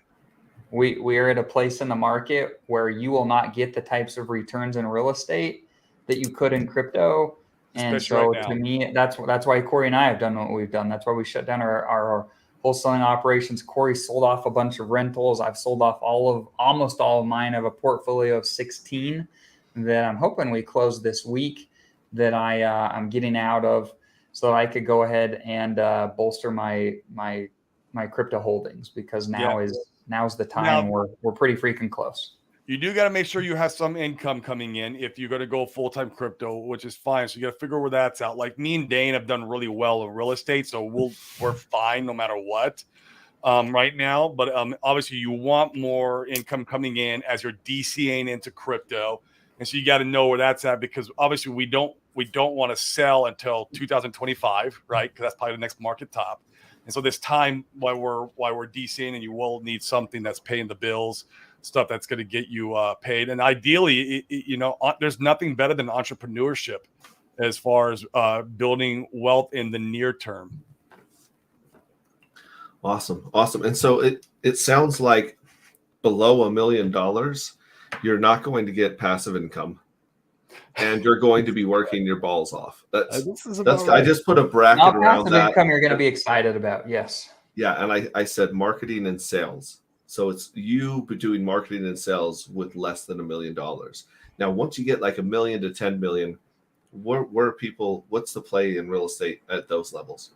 we are at a place in the market where you will not get the types of returns in real estate that you could in crypto. And especially so right, to me, that's why Corey and I have done what we've done. That's why we shut down our wholesaling operations. Corey sold off a bunch of rentals. I've sold off almost all of mine. I have a portfolio of 16 that I'm hoping we close this week that I'm getting out of, so I could go ahead and bolster my crypto holdings, because now's the time. We're pretty freaking close. You do got to make sure you have some income coming in if you're going to go full-time crypto, which is fine. So you got to figure where that's at. Like me and Dane have done really well in real estate, so we're fine no matter what right now. But obviously you want more income coming in as you're DCAing into crypto. And so you got to know where that's at, because obviously we don't want to sell until 2025, right? Because that's probably the next market top. And so this time while we're DCAing, and you will need something that's paying the bills, stuff that's going to get you paid. And ideally, there's nothing better than entrepreneurship as far as building wealth in the near term. Awesome. And so it sounds like below $1 million, you're not going to get passive income, and you're going to be working your balls off. That's right. I just put a bracket around that. Income you're going to be excited about. Yes. Yeah. And I said marketing and sales. So it's you doing marketing and sales with less than $1 million. Now, once you get like $1 million to 10 million, where people, what's the play in real estate at those levels?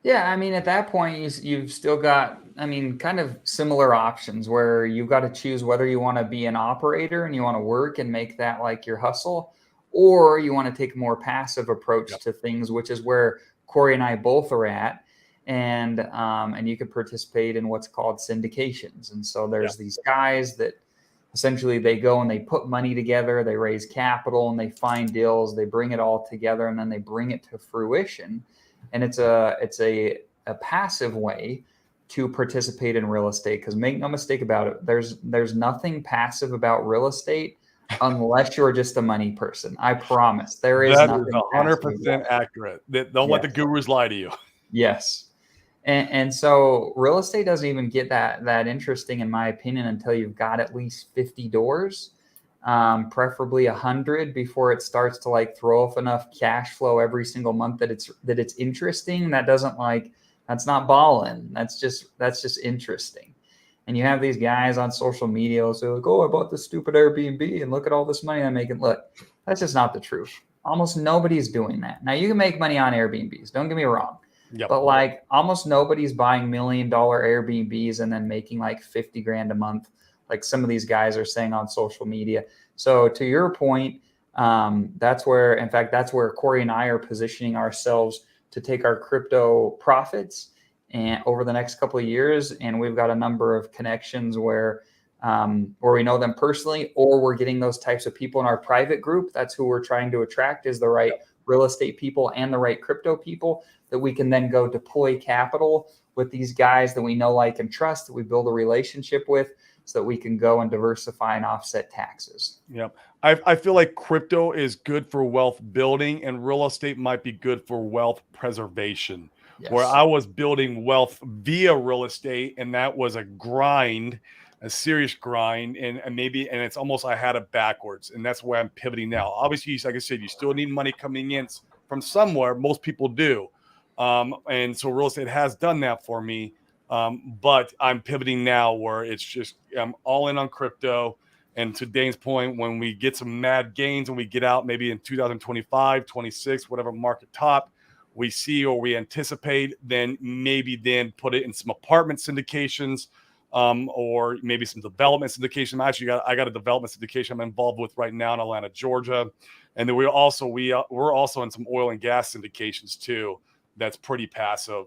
Yeah, I mean, at that point, you've still got, kind of similar options where you've got to choose whether you want to be an operator and you want to work and make that like your hustle, or you want to take a more passive approach to things, which is where Corey and I both are at. And you could participate in what's called syndications. And so there's these guys that essentially they go and they put money together, they raise capital, and they find deals, they bring it all together, and then they bring it to fruition. And it's a passive way to participate in real estate, because make no mistake about it, there's nothing passive about real estate unless you're just a money person. I promise there is nothing. That is 100% accurate. Don't let the gurus lie to you. Yes. And so real estate doesn't even get that interesting, in my opinion, until you've got at least 50 doors, preferably 100, before it starts to like throw off enough cash flow every single month that it's interesting. That's not balling. That's just interesting. And you have these guys on social media say like, oh, I bought this stupid Airbnb and look at all this money I'm making. Look, that's just not the truth. Almost nobody's doing that. Now, you can make money on Airbnbs. Don't get me wrong. Yep. But like almost nobody's buying $1 million Airbnbs and then making like 50 grand a month, like some of these guys are saying on social media. So to your point, that's where Corey and I are positioning ourselves to take our crypto profits and over the next couple of years. And we've got a number of connections where we know them personally, or we're getting those types of people in our private group. That's who we're trying to attract, is the right real estate people and the right crypto people, that we can then go deploy capital with these guys that we know, like, and trust, that we build a relationship with, so that we can go and diversify and offset taxes. Yep. I feel like crypto is good for wealth building, and real estate might be good for wealth preservation. Yes. Where I was building wealth via real estate, and that was a grind, a serious grind, and it's almost, I had it backwards, and that's where I'm pivoting now. Obviously, like I said, you still need money coming in from somewhere. Most people do. And so real estate has done that for me. But I'm pivoting now where it's just, I'm all in on crypto. And to Dane's point, when we get some mad gains and we get out maybe in 2025, 26, whatever market top we see or we anticipate, then put it in some apartment syndications, or maybe some development syndication. I got a development syndication I'm involved with right now in Atlanta, Georgia. And then we're also in some oil and gas syndications too. That's pretty passive.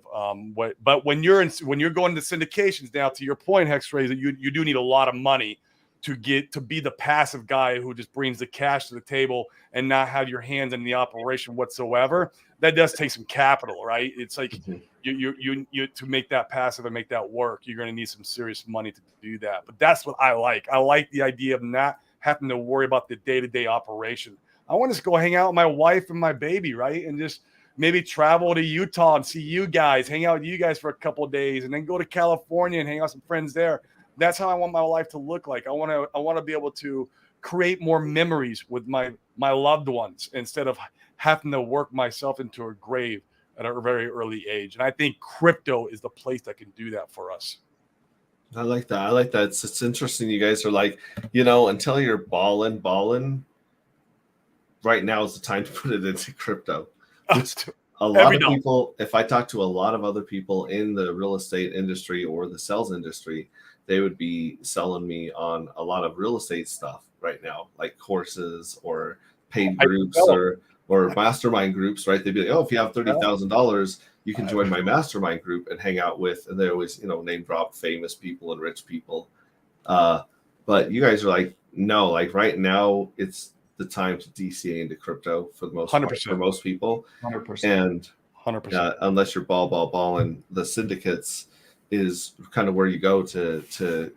But when you're going to syndications now, to your point, Hexray, that you do need a lot of money to be the passive guy who just brings the cash to the table and not have your hands in the operation whatsoever. That does take some capital, right? It's like you to make that passive and make that work, you're going to need some serious money to do that. But that's what I like. I like the idea of not having to worry about the day-to-day operation. I want to just go hang out with my wife and my baby, right? And just maybe travel to Utah and see you guys, hang out with you guys for a couple of days, and then go to California and hang out with some friends there. That's how I want my life to look like. I want to be able to create more memories with my loved ones instead of having to work myself into a grave at a very early age. And I think crypto is the place that can do that for us. I like that. I like that. It's interesting. You guys are like, until you're balling, right now is the time to put it into crypto. Which a lot of people, if I talk to a lot of other people in the real estate industry or the sales industry, they would be selling me on a lot of real estate stuff right now, like courses or paid groups or mastermind groups, right? They'd be like, oh, if you have $30,000, you can join my mastermind group and hang out with, and they always, name drop famous people and rich people. But you guys are like, no, like right now it's the time to DCA into crypto for the most 100%. part, for most people. 100%. And 100%. Unless you're balling, the syndicates is kind of where you go to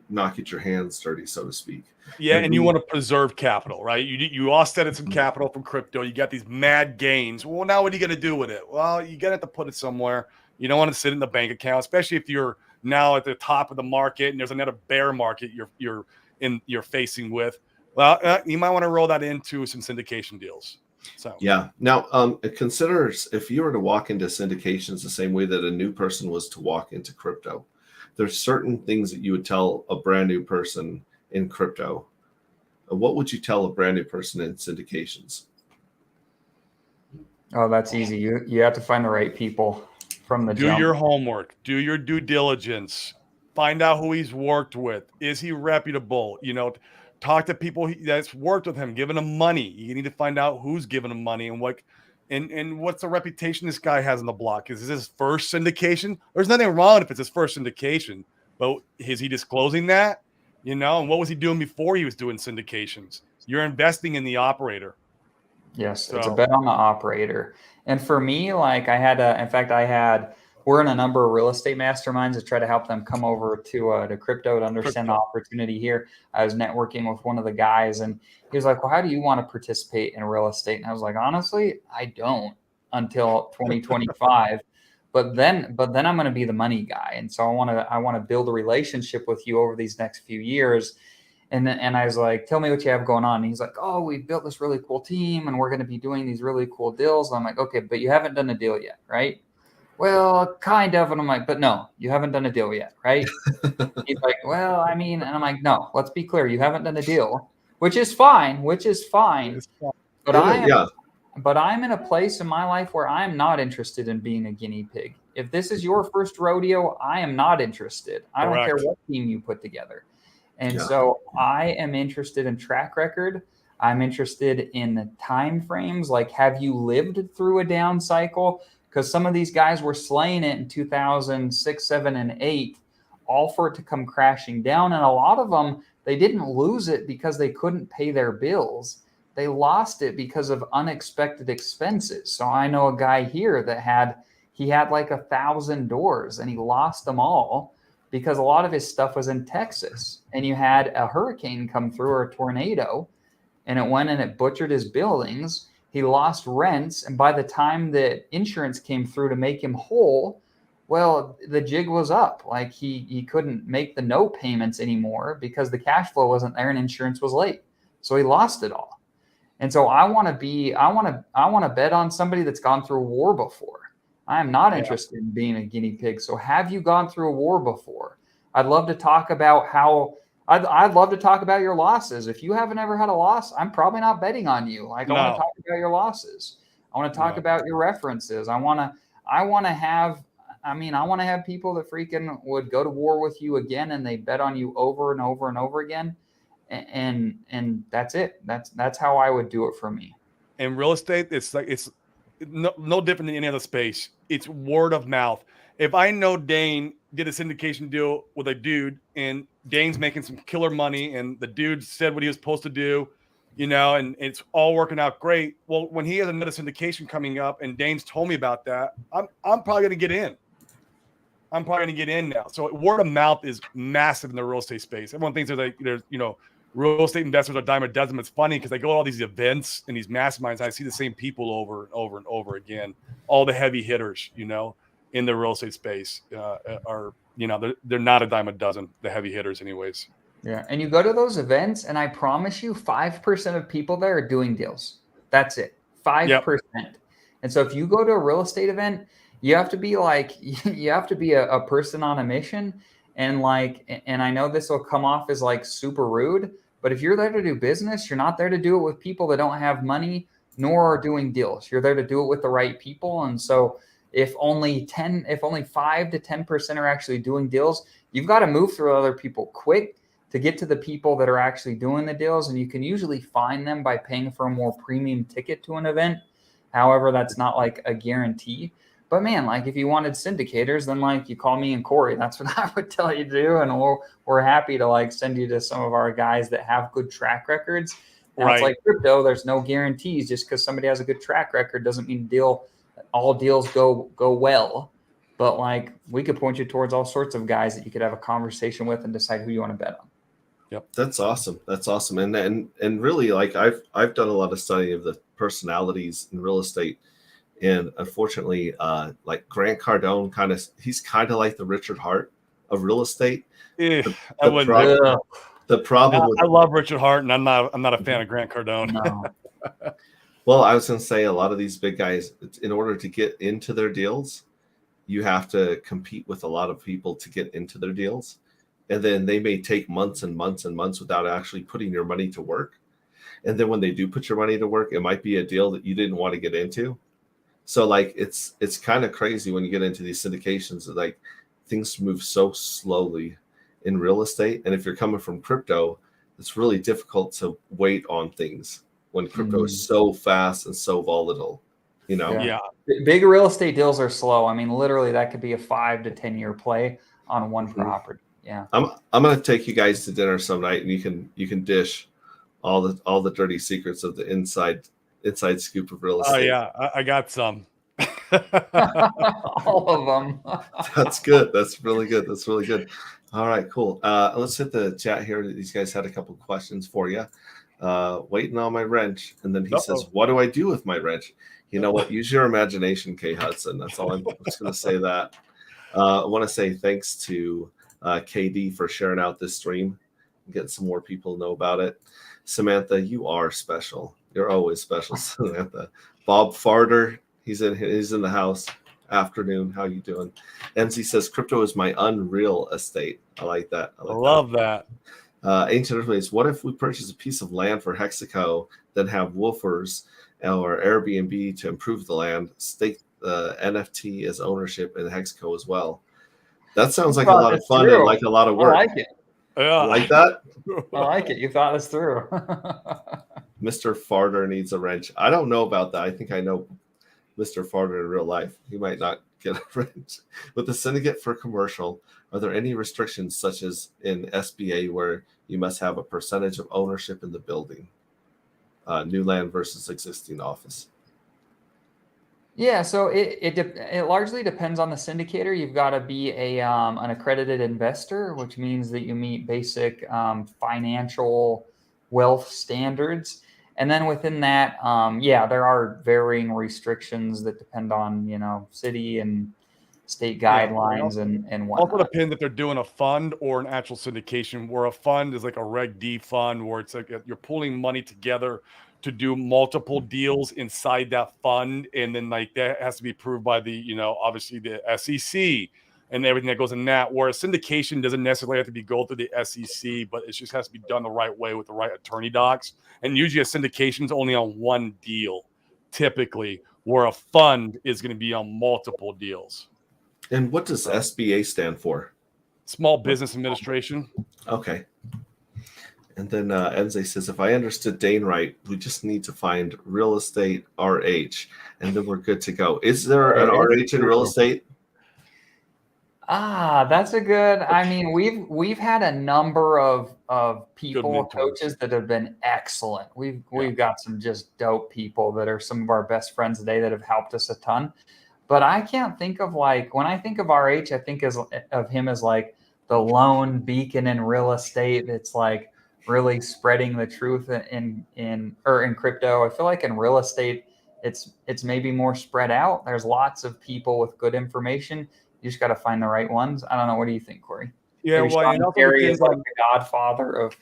not get your hands dirty, so to speak. Yeah, and you want to preserve capital, right? You offsetted some capital from crypto. You got these mad gains. Well, now what are you going to do with it? Well, you got to have to put it somewhere. You don't want to sit in the bank account, especially if you're now at the top of the market and there's another bear market you're facing with. Well, you might want to roll that into some syndication deals. So yeah. Now, consider if you were to walk into syndications the same way that a new person was to walk into crypto. There's certain things that you would tell a brand new person in crypto. What would you tell a brand new person in syndications? Oh, that's easy. You have to find the right people from the do jump. your homework, do your due diligence, find out who he's worked with. Is he reputable? Talk to people that's worked with him, giving him money. You need to find out who's giving him money and what's the reputation this guy has on the block. Is this his first syndication? There's nothing wrong if it's his first syndication, but is he disclosing that? And what was he doing before he was doing syndications? You're investing in the operator. Yes, it's a bet on the operator. And for me, like we're in a number of real estate masterminds to try to help them come over to crypto to understand the opportunity here. I was networking with one of the guys and he was like, well, how do you want to participate in real estate? And I was like, honestly, I don't until 2025. But then I'm going to be the money guy. And so I want to build a relationship with you over these next few years. And I was like, tell me what you have going on. And he's like, oh, we built this really cool team and we're going to be doing these really cool deals. And I'm like, okay, but you haven't done a deal yet, right? Well, kind of. And I'm like, but no, you haven't done a deal yet, right? He's like, well, I mean, and I'm like, no, let's be clear. You haven't done a deal, which is fine. But I'm in a place in my life where I'm not interested in being a guinea pig. If this is your first rodeo, I am not interested. I don't care what team you put together. And so I am interested in track record. I'm interested in the time frames. Like, have you lived through a down cycle? Because some of these guys were slaying it in 2006, 7, and 8, all for it to come crashing down. And a lot of them, they didn't lose it because they couldn't pay their bills. They lost it because of unexpected expenses. So I know a guy here that had like 1,000 doors and he lost them all because a lot of his stuff was in Texas. And you had a hurricane come through or a tornado and it went and it butchered his buildings. He lost rents. And by the time that insurance came through to make him whole, well, the jig was up. Like he couldn't make the no payments anymore because the cash flow wasn't there and insurance was late. So he lost it all. And so I want to bet on somebody that's gone through a war before. I am not interested in being a guinea pig. So have you gone through a war before? I'd love to talk about I'd love to talk about your losses. If you haven't ever had a loss, I'm probably not betting on you. Like, I want to talk about your losses. I want to talk about your references. I want to have people that freaking would go to war with you again and they bet on you over and over and over again. And that's it. That's how I would do it for me. In real estate, it's no different than any other space. It's word of mouth. If I know Dane did a syndication deal with a dude and Dane's making some killer money and the dude said what he was supposed to do, and it's all working out great. Well, when he has another syndication coming up and Dane's told me about that, I'm probably going to get in. I'm probably going to get in now. So word of mouth is massive in the real estate space. Everyone thinks there's real estate investors are dime a dozen. It's funny because they go to all these events and these masterminds. And I see the same people over and over and over again. All the heavy hitters, in the real estate space are they're not a dime a dozen. The heavy hitters, anyways. Yeah, and you go to those events, and I promise you, 5% of people there are doing deals. That's it, 5%. And so if you go to a real estate event, you have to be like, you have to be a person on a mission. And like, and I know this will come off as like super rude, but if you're there to do business, you're not there to do it with people that don't have money nor are doing deals. You're there to do it with the right people. And so if only 5 to 10% are actually doing deals, you've got to move through other people quick to get to the people that are actually doing the deals. And you can usually find them by paying for a more premium ticket to an event. However, that's not like a guarantee. But man, like if you wanted syndicators, then like you call me and Corey. That's what I would tell you to do. And we're happy to like send you to some of our guys that have good track records. Now it's like crypto, there's no guarantees. Just because somebody has a good track record doesn't mean all deals go well. But like we could point you towards all sorts of guys that you could have a conversation with and decide who you want to bet on. Yep. That's awesome. That's awesome. And really, like I've done a lot of study of the personalities in real estate. And unfortunately, like Grant Cardone, he's kind of like the Richard Hart of real estate. The problem with I love Richard Hart, and I'm not a fan of Grant Cardone. No. Well, I was going to say a lot of these big guys, in order to get into their deals, you have to compete with a lot of people to get into their deals. And then they may take months and months and months without actually putting your money to work. And then when they do put your money to work, it might be a deal that you didn't want to get into. So like it's kind of crazy when you get into these syndications that like things move so slowly in real estate. And if you're coming from crypto, it's really difficult to wait on things when crypto is so fast and so volatile, you know? Yeah. Big real estate deals are slow. I mean, literally that could be a 5 to 10 year play on one property. Yeah. I'm going to take you guys to dinner some night and you can dish all the dirty secrets of the inside scoop of real estate. Oh yeah, I got some. All of them. That's good. That's really good. That's really good. All right, cool. Let's hit the chat here. These guys had a couple questions for you. Waiting on my wrench. And then he says, what do I do with my wrench? You know what? Use your imagination, Kay Hudson. That's all I'm just going to say that. I want to say thanks to KD for sharing out this stream and getting some more people to know about it. Samantha, you are special. You're always special, Samantha. Bob Farter, he's in the house. Afternoon, how you doing? Enzi says crypto is my unreal estate. I like that. I love that. Ancient Earthways, what if we purchase a piece of land for Hexaco, then have woofers or Airbnb to improve the land, stake the NFT as ownership in Hexaco as well? That sounds like a lot of fun and like a lot of work. I like it. Yeah. Like that? I like it. You thought this through. Mr. Farter needs a wrench. I don't know about that. I think I know Mr. Farter in real life. He might not get a wrench. With the syndicate for commercial, are there any restrictions such as in SBA where you must have a percentage of ownership in the building? New land versus existing office. Yeah, so it largely depends on the syndicator. You've got to be an accredited investor, which means that you meet basic financial wealth standards. And then within that, there are varying restrictions that depend on, city and state guidelines and whatnot. Also depends if they're doing a fund or an actual syndication, where a fund is like a Reg D fund, where it's like you're pulling money together to do multiple deals inside that fund. And then like that has to be approved by the, obviously the SEC and everything that goes in that, where a syndication doesn't necessarily have to go through the SEC, but it just has to be done the right way with the right attorney docs. And usually a syndication is only on one deal, typically, where a fund is going to be on multiple deals. And what does SBA stand for? Small Business Administration. Okay. And then Enze says, if I understood Dane right, we just need to find real estate RH, and then we're good to go. Is there an RH in real estate? That's a good. I mean, we've had a number of people, coaches that have been excellent. We've got some just dope people that are some of our best friends today that have helped us a ton. But I can't think of when I think of RH, I think of him as like the lone beacon in real estate. It's like really spreading the truth in crypto. I feel like in real estate, it's maybe more spread out. There's lots of people with good information. You just got to find the right ones. I don't know. What do you think, Corey? Yeah, maybe well, Gary is like the godfather of.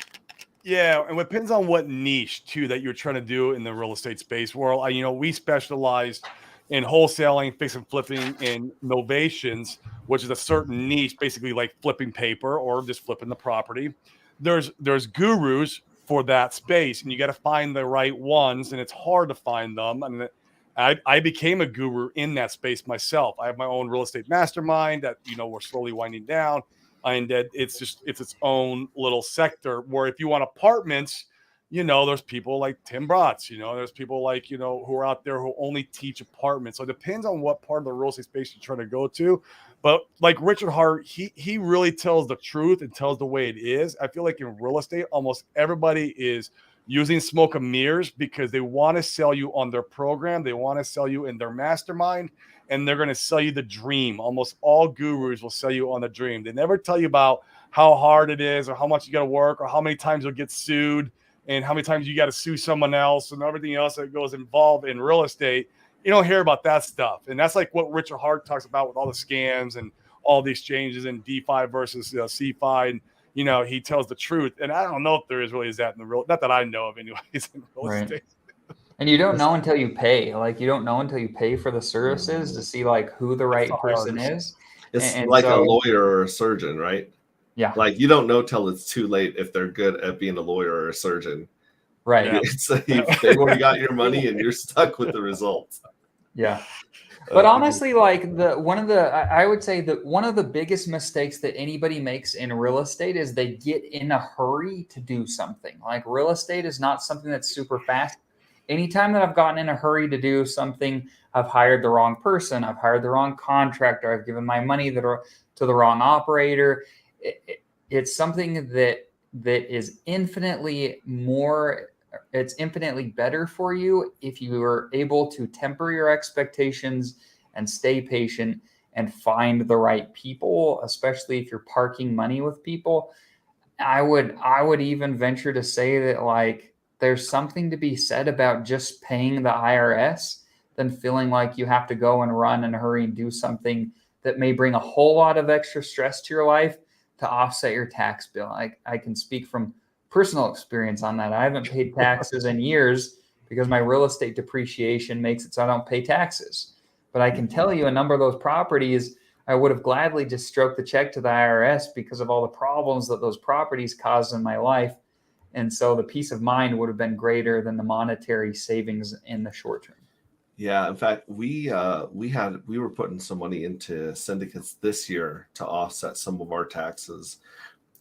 Yeah, and it depends on what niche too that you're trying to do in the real estate space. Where we specialized in wholesaling, fix and flipping, and novations, which is a certain niche, basically like flipping paper or just flipping the property. There's gurus for that space, and you got to find the right ones, and it's hard to find them. And I became a guru in that space myself. I have my own real estate mastermind that, you know, we're slowly winding down, and that it's its own little sector where if you want apartments, you know, there's people like Tim Bratz, you know, there's people like, you know, who are out there who only teach apartments. So it depends on what part of the real estate space you're trying to go to. But like Richard Hart, he really tells the truth and tells the way it is. I feel like in real estate, almost everybody is using smoke and mirrors because they want to sell you on their program. They want to sell you in their mastermind, and they're going to sell you the dream. Almost all gurus will sell you on the dream. They never tell you about how hard it is or how much you got to work or how many times you'll get sued and how many times you got to sue someone else and everything else that goes involved in real estate. You don't hear about that stuff. And that's like what Richard Hart talks about with all the scams and all the exchanges and DeFi versus CeFi. And, you know, he tells the truth. And I don't know if there is really is that in the real, not that I know of anyways, in real estate. And you don't know until you pay. Like, you don't know until you pay for the services to see like who the right person is. It's like a lawyer or a surgeon, right? Yeah. Like you don't know till it's too late if they're good at being a lawyer or a surgeon. Right. Yeah. It's like they've already got your money and you're stuck with the results. Yeah. But honestly, like I would say that one of the biggest mistakes that anybody makes in real estate is they get in a hurry to do something. Like real estate is not something that's super fast. Anytime that I've gotten in a hurry to do something, I've hired the wrong person. I've hired the wrong contractor. I've given my money to the wrong operator. It's something that is infinitely more. It's infinitely better for you if you are able to temper your expectations and stay patient and find the right people, especially if you're parking money with people. I would even venture to say that like there's something to be said about just paying the IRS than feeling like you have to go and run in a hurry and do something that may bring a whole lot of extra stress to your life to offset your tax bill. I can speak from personal experience on that. I haven't paid taxes in years because my real estate depreciation makes it so I don't pay taxes. But I can tell you a number of those properties, I would have gladly just stroked the check to the IRS because of all the problems that those properties caused in my life. And so the peace of mind would have been greater than the monetary savings in the short term. Yeah, in fact, we were putting some money into syndicates this year to offset some of our taxes,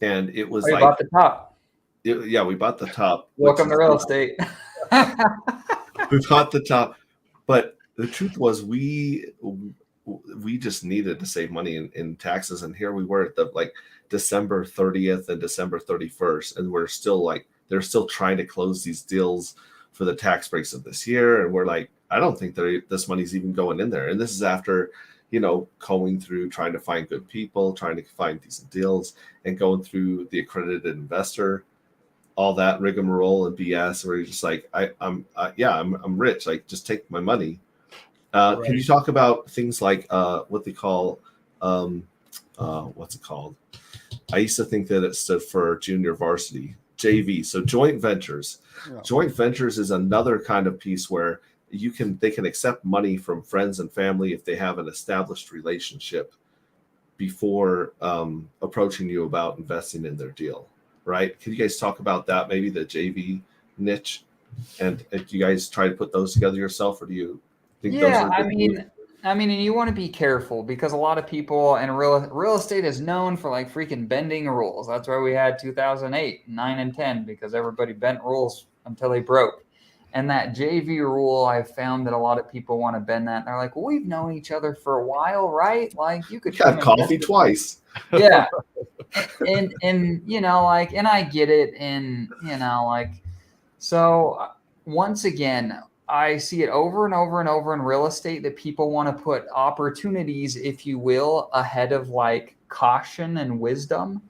and it was like bought the top. We bought the top. Welcome to real estate. We bought the top, but the truth was we just needed to save money in taxes, and here we were at the like December 30th and December 31st, and we're still like they're still trying to close these deals for the tax breaks of this year, and we're like, I don't think this money's even going in there. And this is after, you know, going through trying to find good people, trying to find decent deals, and going through the accredited investor, all that rigmarole and BS. Where you're just like, I'm rich. Like, just take my money. Right. Can you talk about things like what they call what's it called? I used to think that it stood for junior varsity, JV. So joint ventures. Yeah. Joint ventures is another kind of piece where they can accept money from friends and family if they have an established relationship before approaching you about investing in their deal, right? Can you guys talk about that? Maybe the JV niche, and if you guys try to put those together yourself, or do you think those are good? I mean, and you want to be careful because a lot of people and real estate is known for like freaking bending rules. That's why we had 2008, 9, and 10 because everybody bent rules until they broke. And that JV rule, I've found that a lot of people want to bend that. And they're like, well, we've known each other for a while, right? Like you could have coffee twice. Yeah. and you know, like, and I get it. And, you know, like, so once again, I see it over and over and over in real estate that people want to put opportunities, if you will, ahead of like caution and wisdom.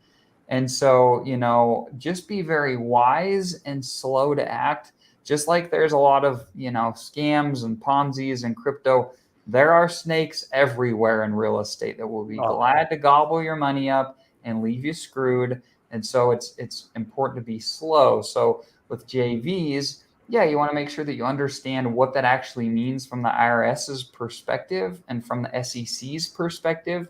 And so, you know, just be very wise and slow to act. Just like there's a lot of, you know, scams and Ponzi's and crypto, there are snakes everywhere in real estate that will be glad to gobble your money up and leave you screwed. And so it's important to be slow. So with JVs, Yeah, you want to make sure that you understand what that actually means from the IRS's perspective and from the SEC's perspective,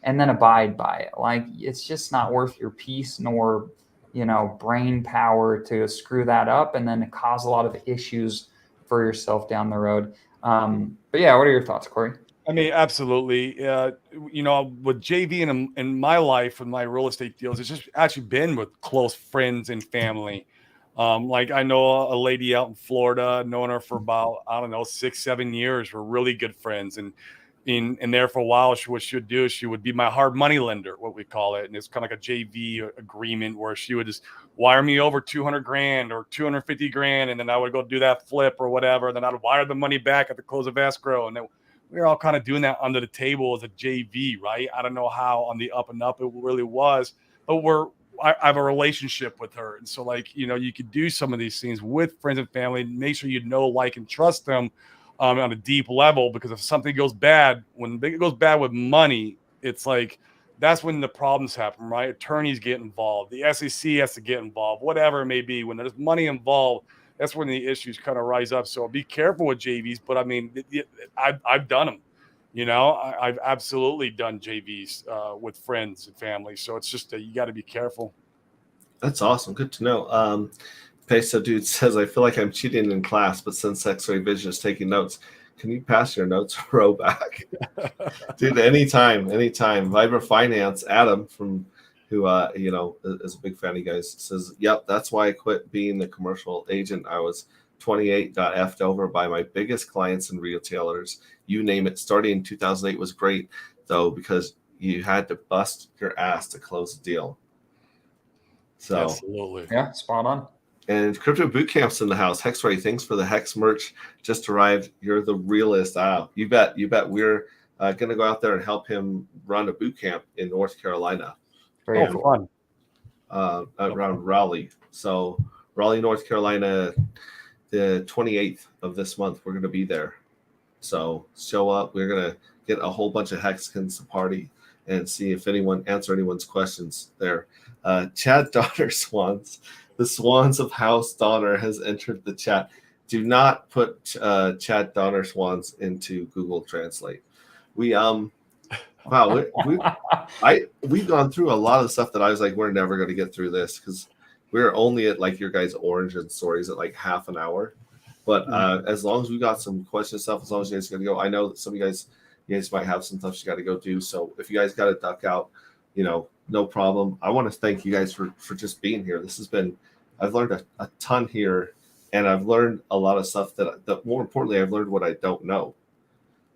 and then abide by it. Like, it's just not worth your peace nor, brain power to screw that up and then cause a lot of issues for yourself down the road. But yeah, what are your thoughts, Corey? I mean, absolutely. With JV in my life and my real estate deals, it's just actually been with close friends and family. Like I know a lady out in Florida, known her for about, I don't know, 6-7 years. We're really good friends. And in there for a while, what she would do is she would be my hard money lender, what we call it. And it's kind of like a JV agreement where she would just wire me over 200 grand or 250 grand. And then I would go do that flip or whatever. And then I'd wire the money back at the close of escrow. And then we were all kind of doing that under the table as a JV, right? I don't know how on the up and up it really was, but I have a relationship with her. And so like, you could do some of these things with friends and family, make sure like, and trust them on a deep level, because if something goes bad, when it goes bad with money, it's like, that's when the problems happen, right? Attorneys get involved. The SEC has to get involved, whatever it may be. When there's money involved, that's when the issues kind of rise up. So be careful with JVs. But I mean, I've done them. I've absolutely done JVs with friends and family. So it's just you got to be careful. That's awesome. Good to know. Peso Dude says, I feel like I'm cheating in class, but since X-Ray Vision is taking notes, can you pass your notes row back? Dude, anytime. Vibra Finance, Adam from who is a big fan of you guys, says, yep, that's why I quit being the commercial agent. I was 28, got effed over by my biggest clients and retailers. You name it. Starting in 2008 was great, though, because you had to bust your ass to close the deal. So absolutely. Yeah, spot on. And Crypto Bootcamp's in the house. Hexray, thanks for the Hex merch. Just arrived. You're the realest. You bet. We're going to go out there and help him run a boot camp in North Carolina. Very cool. Fun. Around Raleigh. So Raleigh, North Carolina, the 28th of this month, we're going to be there. So show up. We're going to get a whole bunch of Hexkins to party and see if answer anyone's questions there. Chad Donner Swans. The Swans of House Donner has entered the chat. Do not put Chad Donner Swans into Google Translate. We've gone through a lot of stuff that I was like, we're never going to get through this because we're only at like your guys' origin stories at like half an hour. But as long as we got some question stuff, as long as you guys are going to go, I know that some of you guys might have some stuff you got to go do. So if you guys got to duck out, no problem. I want to thank you guys for just being here. I've learned a ton here, and I've learned a lot of stuff that more importantly, I've learned what I don't know,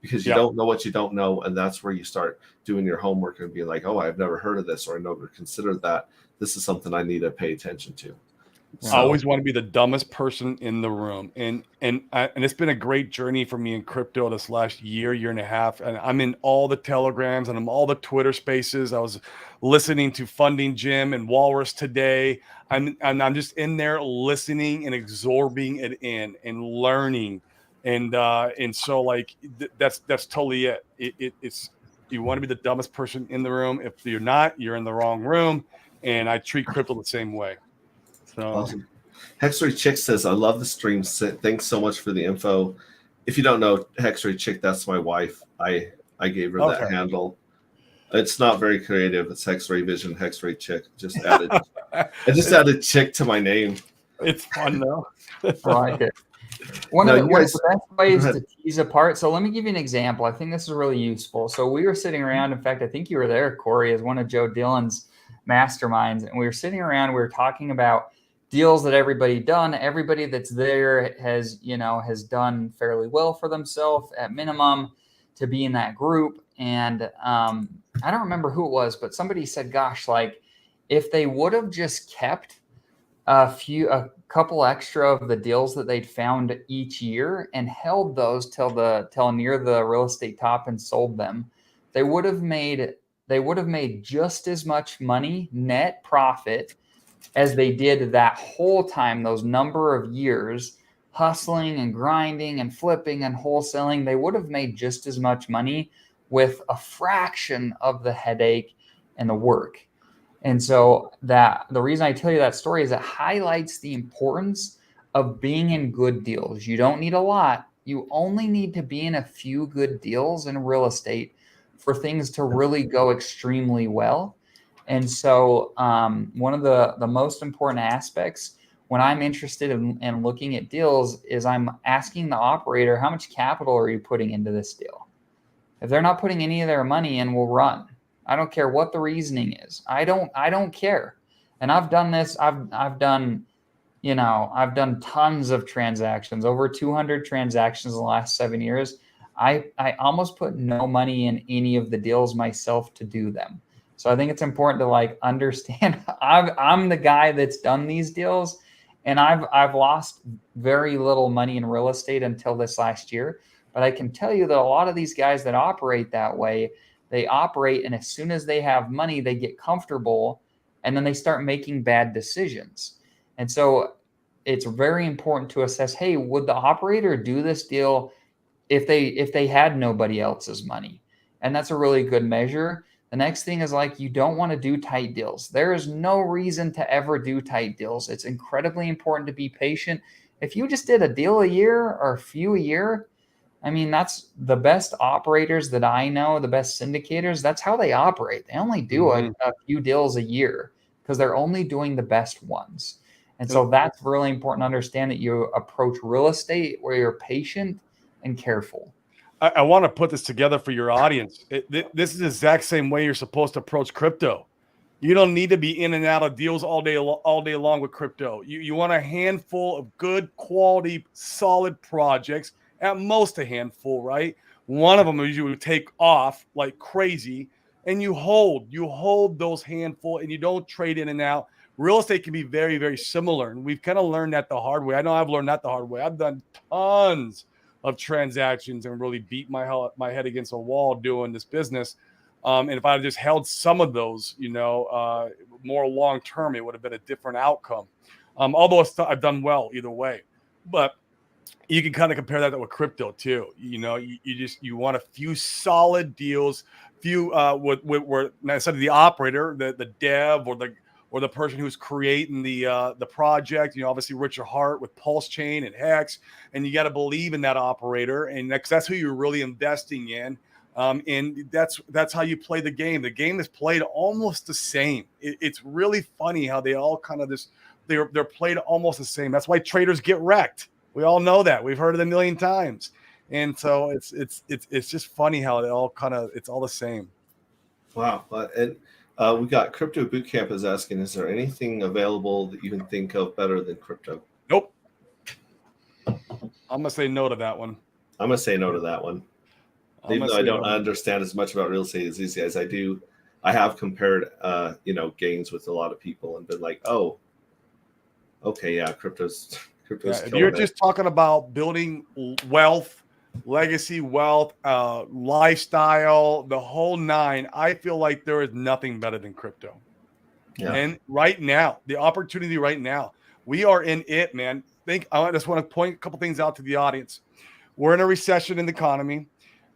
because you don't know what you don't know. And that's where you start doing your homework and be like, oh, I've never heard of this, or I never considered that. This is something I need to pay attention to. So, I always want to be the dumbest person in the room, and it's been a great journey for me in crypto this last year and a half. And I'm in all the Telegrams and I'm all the Twitter Spaces. I was listening to Funding Jim and Walrus today, and I'm just in there listening and absorbing it in and learning, and so like that's totally it. It's you want to be the dumbest person in the room. If you're not, you're in the wrong room. And I treat crypto the same way. Awesome. Hexray Chick says, I love the stream. Thanks so much for the info. If you don't know Hexray Chick, that's my wife. I gave her that handle. It's not very creative. It's Hexray Vision, Hexray Chick. I just added Chick to my name. It's fun though. I like it. One of the best ways to tease apart. So let me give you an example. I think this is really useful. So we were sitting around. In fact, I think you were there, Corey, as one of Joe Dillon's masterminds, and we were sitting around. We were talking about deals that everybody that's there has done fairly well for themselves at minimum to be in that group. And I don't remember who it was, but somebody said, gosh, like if they would have just kept a couple extra of the deals that they'd found each year and held those till near the real estate top and sold them, they would have made just as much money net profit as they did that whole time, those number of years hustling and grinding and flipping and wholesaling. They would have made just as much money with a fraction of the headache and the work. And so the reason I tell you that story is it highlights the importance of being in good deals. You don't need a lot. You only need to be in a few good deals in real estate for things to really go extremely well. And so one of the most important aspects when I'm interested in looking at deals is I'm asking the operator, how much capital are you putting into this deal? If they're not putting any of their money in, we'll run. I don't care what the reasoning is. I don't care. And I've done this. I've done tons of transactions, over 200 transactions in the last 7 years. I almost put no money in any of the deals myself to do them. So I think it's important to understand I'm the guy that's done these deals, and I've lost very little money in real estate until this last year. But I can tell you that a lot of these guys that operate that way, they operate, and as soon as they have money, they get comfortable, and then they start making bad decisions. And so it's very important to assess, hey, would the operator do this deal if they had nobody else's money? And that's a really good measure. The next thing is you don't want to do tight deals. There is no reason to ever do tight deals. It's incredibly important to be patient. If you just did a deal a year or a few a year, I mean, that's the best operators that I know, the best syndicators. That's how they operate. They only do a few deals a year because they're only doing the best ones. And so that's really important to understand, that you approach real estate where you're patient and careful. I want to put this together for your audience. This is the exact same way you're supposed to approach crypto. You don't need to be in and out of deals all day long with crypto. You want a handful of good quality, solid projects, at most a handful, right? One of them is you would take off like crazy, and you hold those handful, and you don't trade in and out. Real estate can be very, very similar, and we've kind of learned that the hard way. I know I've learned that the hard way. I've done tons of transactions and really beat my head against a wall doing this business. And if I had just held some of those, more long term, it would have been a different outcome. Although I've done well either way, but you can kind of compare that with crypto too. You want a few solid deals, where instead of the operator, the dev or the person who's creating the project, obviously Richard Hart with Pulse Chain and Hex, and you got to believe in that operator, and that's who you're really investing in. And that's how you play the game. The game is played almost the same. It's really funny how they all kind of they're played almost the same. That's why traders get wrecked. We all know that. We've heard it a million times. And so it's just funny how it's all the same. Wow. And we got Crypto Bootcamp is asking, is there anything available that you can think of better than crypto? Nope. I'm going to say no to that one. I'm going to say no to that one. Even though I don't understand as much about real estate as these guys, I do. I have compared, gains with a lot of people and been like, oh, okay, yeah, crypto's if you're just talking about building wealth, legacy wealth, lifestyle, the whole nine, I feel like there is nothing better than crypto. Yeah. And right now, the opportunity right now, we are in it, man. I just want to point a couple things out to the audience. We're in a recession in the economy.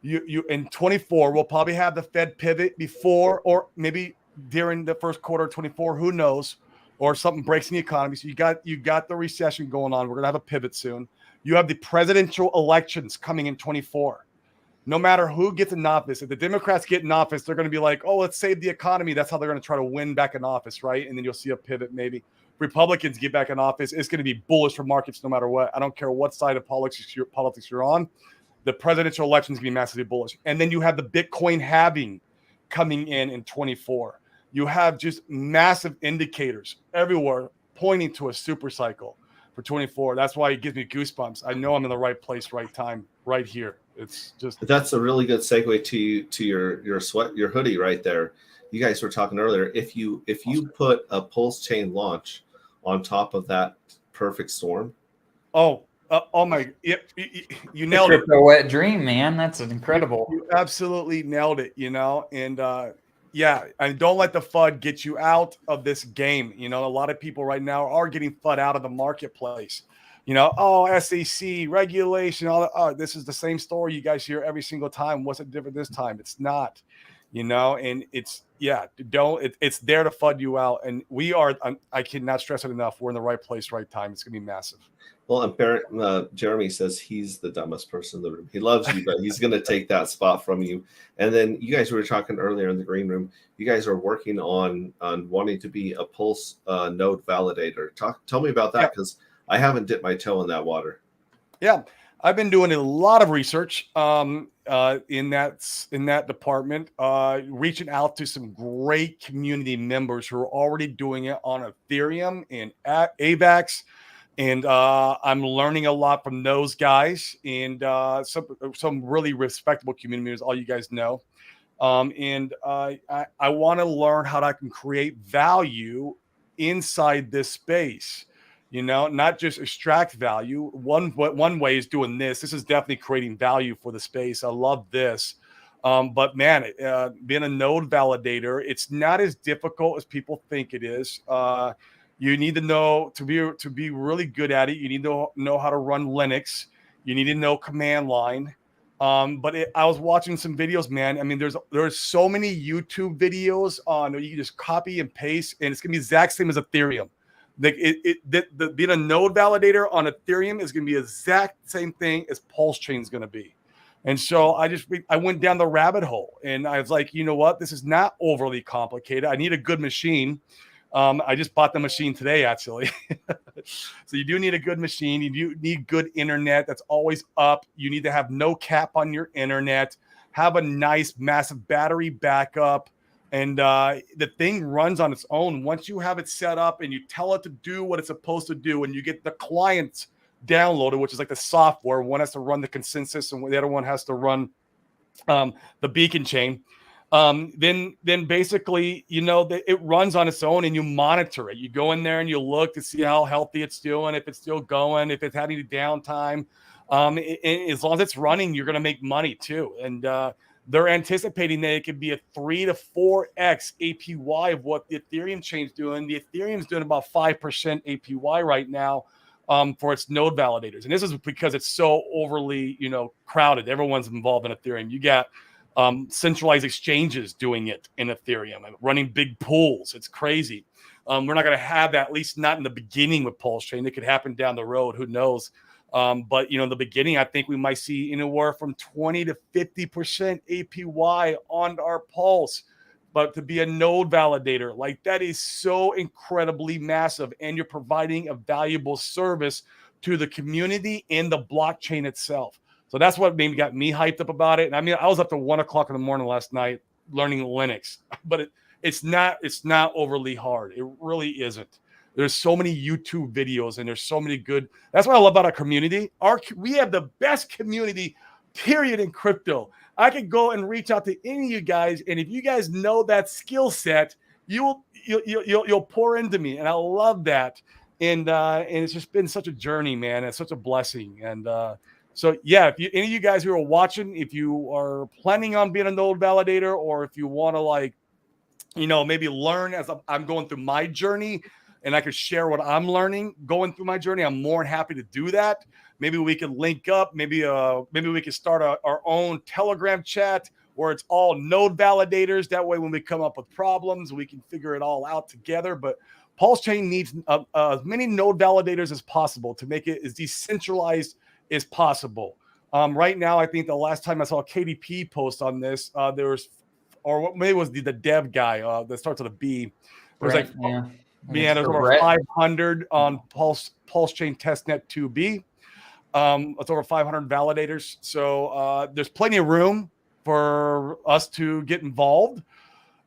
You in 24, we'll probably have the Fed pivot before or maybe during the first quarter of 24, who knows, or something breaks in the economy. So you got the recession going on. We're going to have a pivot soon. You have the presidential elections coming in 24. No matter who gets in office, if the Democrats get in office, they're going to be like, oh, let's save the economy. That's how they're going to try to win back in office, right? And then you'll see a pivot maybe. Republicans get back in office, it's going to be bullish for markets no matter what. I don't care what side of politics you're on. The presidential election is going to be massively bullish. And then you have the Bitcoin halving coming in 24. You have just massive indicators everywhere pointing to a super cycle for 24. That's why it gives me goosebumps. I know I'm in the right place, right time, right here. It's just. That's a really good segue to your hoodie right there. You guys were talking earlier. If you put a Pulse Chain launch on top of that perfect storm. Oh my! You nailed it. A wet dream, man. That's incredible. You absolutely nailed it. And and don't let the FUD get you out of this game. A lot of people right now are getting FUD out of the marketplace. SEC regulation. This is the same story you guys hear every single time. What's it different this time? It's not. And it's it's there to FUD you out. And we are. I cannot stress it enough. We're in the right place, right time. It's gonna be massive. Well, Jeremy says he's the dumbest person in the room. He loves you, but he's going to take that spot from you. And then you guys were talking earlier in the green room. You guys are working on wanting to be a Pulse node validator. Tell me about that, because I haven't dipped my toe in that water. Yeah, I've been doing a lot of research in that department, reaching out to some great community members who are already doing it on Ethereum and AVAX. And I'm learning a lot from those guys and some really respectable community members, all you guys know. And I want to learn how I can create value inside this space, not just extract value. One way is doing this. This is definitely creating value for the space. I love this. But man, being a node validator, it's not as difficult as people think it is. You need to know to be really good at it. You need to know how to run Linux. You need to know command line. But I was watching some videos, man. I mean, there's so many YouTube videos on you can just copy and paste, and it's gonna be the exact same as Ethereum. Like being a node validator on Ethereum is gonna be the exact same thing as Pulse Chain is gonna be. And so I went down the rabbit hole, and I was like, you know what? This is not overly complicated. I need a good machine. I just bought the machine today, actually. So you do need a good machine. You do need good internet that's always up. You need to have no cap on your internet, have a nice, massive battery backup. And the thing runs on its own. Once you have it set up and you tell it to do what it's supposed to do, and you get the client downloaded, which is like the software, one has to run the consensus and the other one has to run the beacon chain. Then basically, it runs on its own and you monitor it. You go in there and you look to see how healthy it's doing, if it's still going, if it's having any downtime. As long as it's running, you're going to make money too. And they're anticipating that it could be a 3 to 4x APY of what the Ethereum chain's doing. The Ethereum's doing about 5% APY right now for its node validators. And this is because it's so overly, crowded. Everyone's involved in Ethereum. You got centralized exchanges doing it in Ethereum and running big pools. It's crazy. We're not going to have that, at least not in the beginning with Pulse Chain. It could happen down the road. Who knows? But in the beginning, I think we might see anywhere from 20 to 50% APY on our Pulse. But to be a node validator, like that is so incredibly massive. And you're providing a valuable service to the community and the blockchain itself. So that's what maybe got me hyped up about it. And I mean, I was up to 1 o'clock in the morning last night learning Linux, but it's not overly hard. It really isn't. There's so many YouTube videos and there's so many good. That's what I love about our community. We have the best community, period, in crypto. I could go and reach out to any of you guys, and if you guys know that skill set, you'll pour into me, and I love that. And it's just been such a journey, man. It's such a blessing. And so, yeah, if any of you guys who are watching, if you are planning on being a node validator, or if you want to maybe learn as I'm going through my journey, and I could share what I'm learning going through my journey, I'm more than happy to do that. Maybe we could link up. Maybe we could start our own Telegram chat where it's all node validators. That way, when we come up with problems, we can figure it all out together. But Pulse Chain needs as many node validators as possible to make it as decentralized as possible. Right now, I think the last time I saw a KDP post on this, there was, or maybe it was the dev guy that starts with a B. There's there's over 500 on Pulse Chain Testnet 2B. It's over 500 validators. So there's plenty of room for us to get involved.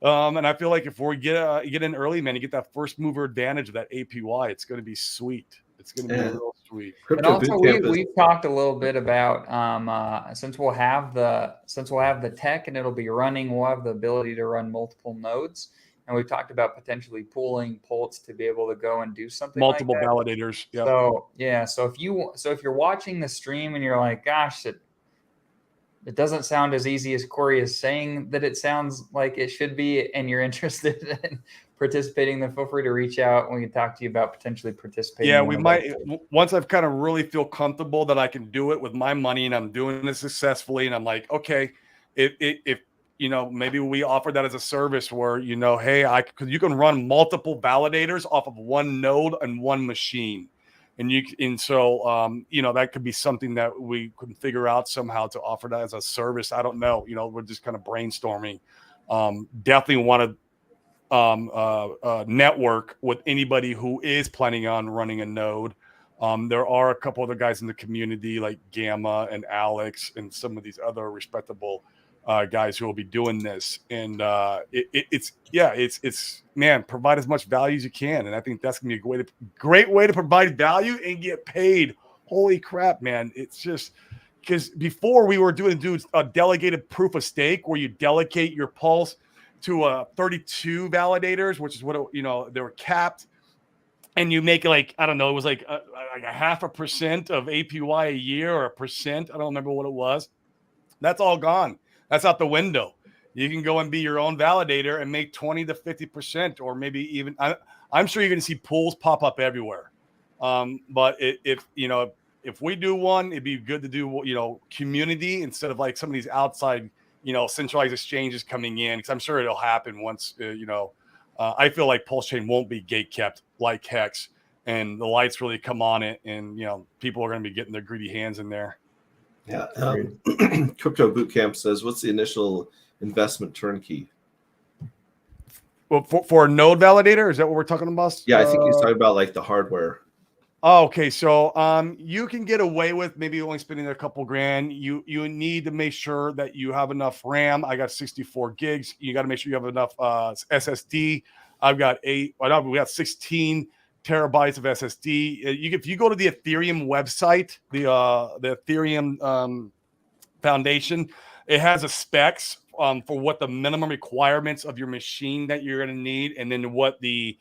And I feel like if we get in early, man, you get that first mover advantage of that APY. It's going to be sweet. It's going to be real sweet. And also, we've talked a little bit about since we'll have the tech and it'll be running, we'll have the ability to run multiple nodes. And we've talked about potentially pooling Pulse to be able to go and do something multiple like that. Validators. Yep. So yeah, so if you're watching the stream and you're like, gosh, it doesn't sound as easy as Corey is saying that it sounds like it should be, and you're interested in participating, then feel free to reach out and we can talk to you about potentially participating. Yeah, we might, once I've kind of really feel comfortable that I can do it with my money and I'm doing it successfully, and I'm like, okay, if maybe we offer that as a service where, hey, because you can run multiple validators off of one node and one machine. And so that could be something that we can figure out somehow to offer that as a service. I don't know. We're just kind of brainstorming. Definitely want to network with anybody who is planning on running a node. There are a couple other guys in the community like Gamma and Alex and some of these other respectable guys who will be doing this. And it's provide as much value as you can. And I think that's gonna be a great way to provide value and get paid. Holy crap, man. It's just because before we were doing a delegated proof of stake where you delegate your pulse to 32 validators, which is what they were capped. And you make like, I don't know, it was like a 0.5% of APY a year or 1%. I don't remember what it was. That's all gone. That's out the window. You can go and be your own validator and make 20 to 50%, or maybe even. I'm sure you're going to see pools pop up everywhere. But if we do one, it'd be good to do community instead of like some of these outside centralized exchanges coming in, because I'm sure it'll happen once I feel like Pulse Chain won't be gate kept like Hex, and the lights really come on it, and people are going to be getting their greedy hands in there. Yeah. Crypto Bootcamp says, what's the initial investment turnkey? Well, for a node validator, is that what we're talking about? Yeah, I think he's talking about like the hardware. Oh, okay. So you can get away with maybe only spending a couple grand. You need to make sure that you have enough RAM. I got 64 gigs. You got to make sure you have enough SSD. We got 16 terabytes of SSD. If you go to the Ethereum website, the Ethereum Foundation, it has a specs for what the minimum requirements of your machine that you're going to need, and then what the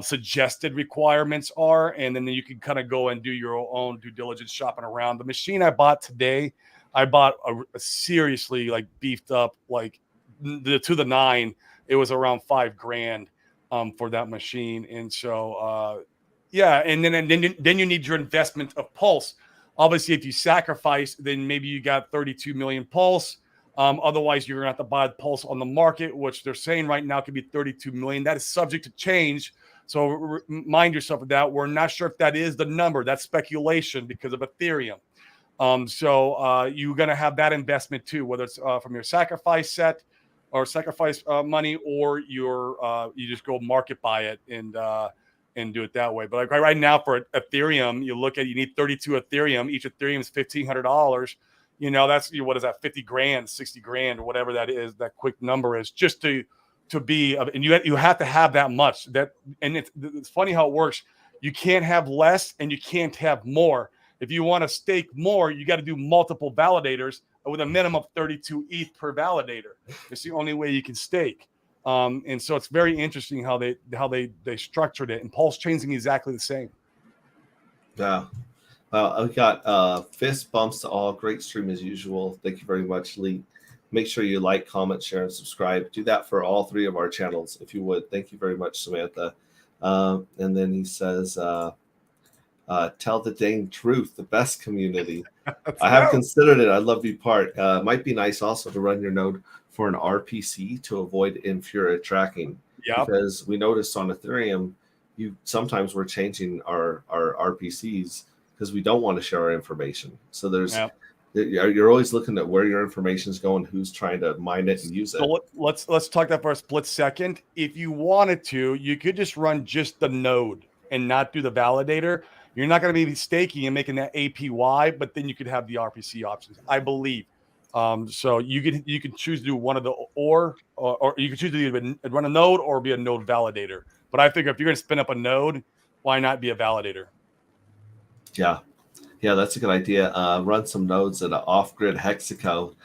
suggested requirements are, and then you can kind of go and do your own due diligence shopping around. The machine I bought today, I bought a seriously like beefed up, like to the 9. It was around $5,000 for that machine, and so and then you need your investment of Pulse. Obviously, if you sacrifice, then maybe you got 32 million Pulse. Otherwise, you're gonna have to buy the Pulse on the market, which they're saying right now could be 32 million. That is subject to change. So remind yourself of that. We're not sure if that is the number. That's speculation because of Ethereum. So you're going to have that investment too, whether it's from your sacrifice set or sacrifice money, or you just go market buy it and do it that way. But like right now for Ethereum, you need 32 Ethereum. Each Ethereum is $1,500. That's what is that, 50 grand, 60 grand, or whatever that is. That quick number is just to be, and you have to have that much. And it's funny how it works. You can't have less and you can't have more. If you want to stake more, you got to do multiple validators with a minimum of 32 ETH per validator. It's the only way you can stake. And so it's very interesting how they structured it. And Pulse Chain's exactly the same. Yeah. I've got fist bumps to all. Great stream as usual. Thank you very much, Lee. Make sure you like, comment, share, and subscribe. Do that for all 3 of our channels, if you would. Thank you very much, Samantha. And then he says, tell the dang truth, the best community. I have considered it. I'd love to be part. Might be nice also to run your node for an RPC to avoid inferior tracking. Yeah. Because we noticed on Ethereum, sometimes we're changing our RPCs because we don't want to share our information. So you're always looking at where your information is going, who's trying to mine it and use it. So let's talk that for a split second. If you wanted to, you could just run just the node and not do the validator. You're not going to be staking and making that APY, but then you could have the RPC options, I believe. So you could choose to do one of the or you could choose to either run a node or be a node validator. But I figure if you're going to spin up a node, why not be a validator? Yeah, that's a good idea. Run some nodes at an off-grid Hexaco.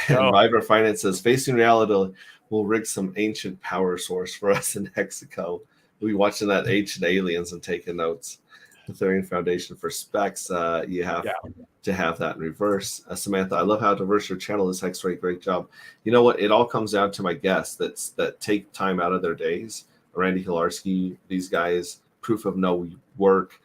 And Viber Finance says, facing reality will rig some ancient power source for us in Hexaco. We'll be watching that Ancient Aliens and taking notes. Ethereum Foundation for specs. You have to have that in reverse. Samantha, I love how diverse your channel is. Hex-Ray, great job. You know what? It all comes down to my guests that take time out of their days. Randy Hilarski, these guys, Proof of No Work.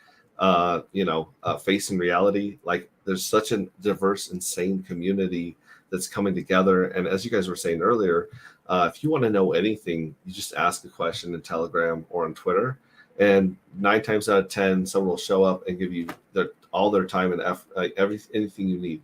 Facing reality, like there's such a diverse, insane community that's coming together. And as you guys were saying earlier, if you want to know anything, you just ask a question in Telegram or on Twitter, And 9 times out of 10, someone will show up and give you all their time and effort, anything you need.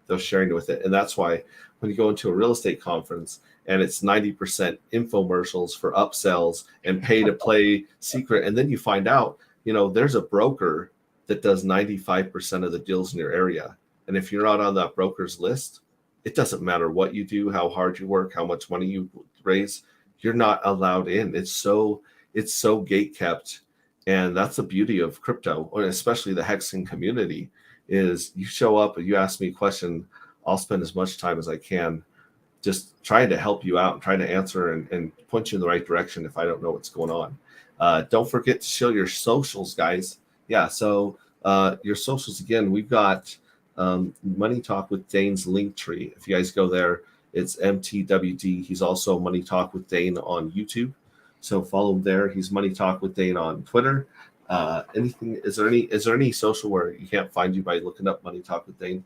They're sharing with it. And that's why when you go into a real estate conference and it's 90% infomercials for upsells and pay to play secret, and then you find out, there's a broker that does 95% of the deals in your area. And if you're not on that broker's list, it doesn't matter what you do, how hard you work, how much money you raise, you're not allowed in. It's so gate kept. And that's the beauty of crypto, or especially the hexing community, is you show up and you ask me a question, I'll spend as much time as I can just trying to help you out and trying to answer and point you in the right direction if I don't know what's going on. Don't forget to show your socials, guys. Yeah, so your socials, again, we've got Money Talk with Dane's link tree. If you guys go there, it's MTWD. He's also Money Talk with Dane on YouTube. So follow him there. He's Money Talk with Dane on Twitter. Is there any social where you can't find you by looking up Money Talk with Dane?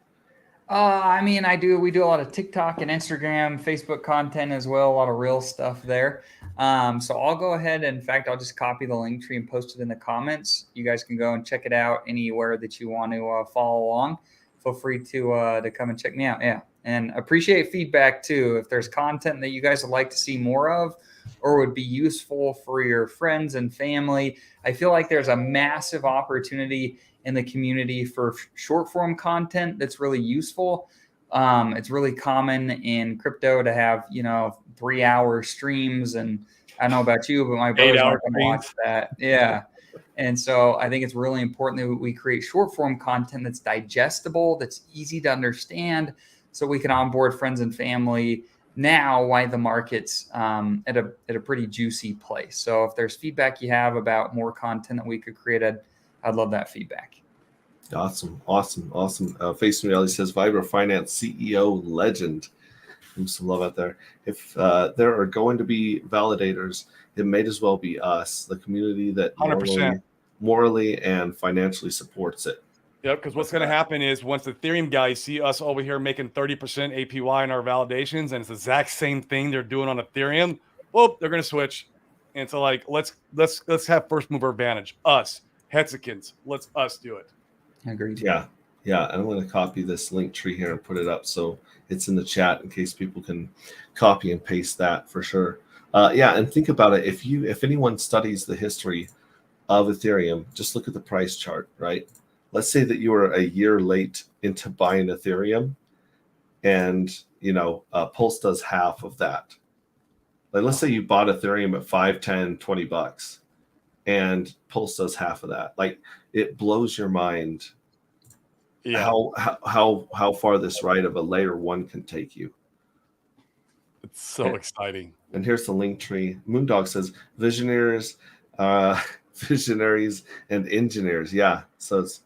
We do a lot of TikTok and Instagram, Facebook content as well, a lot of real stuff there. So I'll go ahead. In fact, I'll just copy the link tree and post it in the comments. You guys can go and check it out anywhere that you want to follow along. Feel free to come and check me out. Yeah. And appreciate feedback too. If there's content that you guys would like to see more of or would be useful for your friends and family, I feel like there's a massive opportunity in the community for short form content that's really useful. It's really common in crypto to have, 3-hour streams. And I don't know about you, but my brother's not going to watch that. Yeah. And so I think it's really important that we create short form content that's digestible, that's easy to understand, so we can onboard friends and family now while the market's at a pretty juicy place. So if there's feedback you have about more content that we could create, I'd love that feedback. Awesome. Face Reality says Vibra Finance CEO legend. Some love out there. If there are going to be validators, it may as well be us, the community that 100%. morally and financially supports it. Yep, because what's going to happen is once the Ethereum guys see us over here making 30% APY in our validations, and it's the exact same thing they're doing on Ethereum, well, they're going to switch. And so, let's have first mover advantage. Us, Hexicans, let's us do it. Agreed. Yeah. I'm going to copy this link tree here and put it up so it's in the chat in case people can copy and paste that for sure. And think about it. If anyone studies the history of Ethereum, just look at the price chart, right? Let's say that you were a year late into buying Ethereum and, Pulse does half of that. Like, let's say you bought Ethereum at 5, 10, 20 bucks and Pulse does half of that. Like, it blows your mind how far this ride of a layer one can take you. It's so exciting. And here's the link tree. Moondog says visionaries and engineers. Yeah. So it's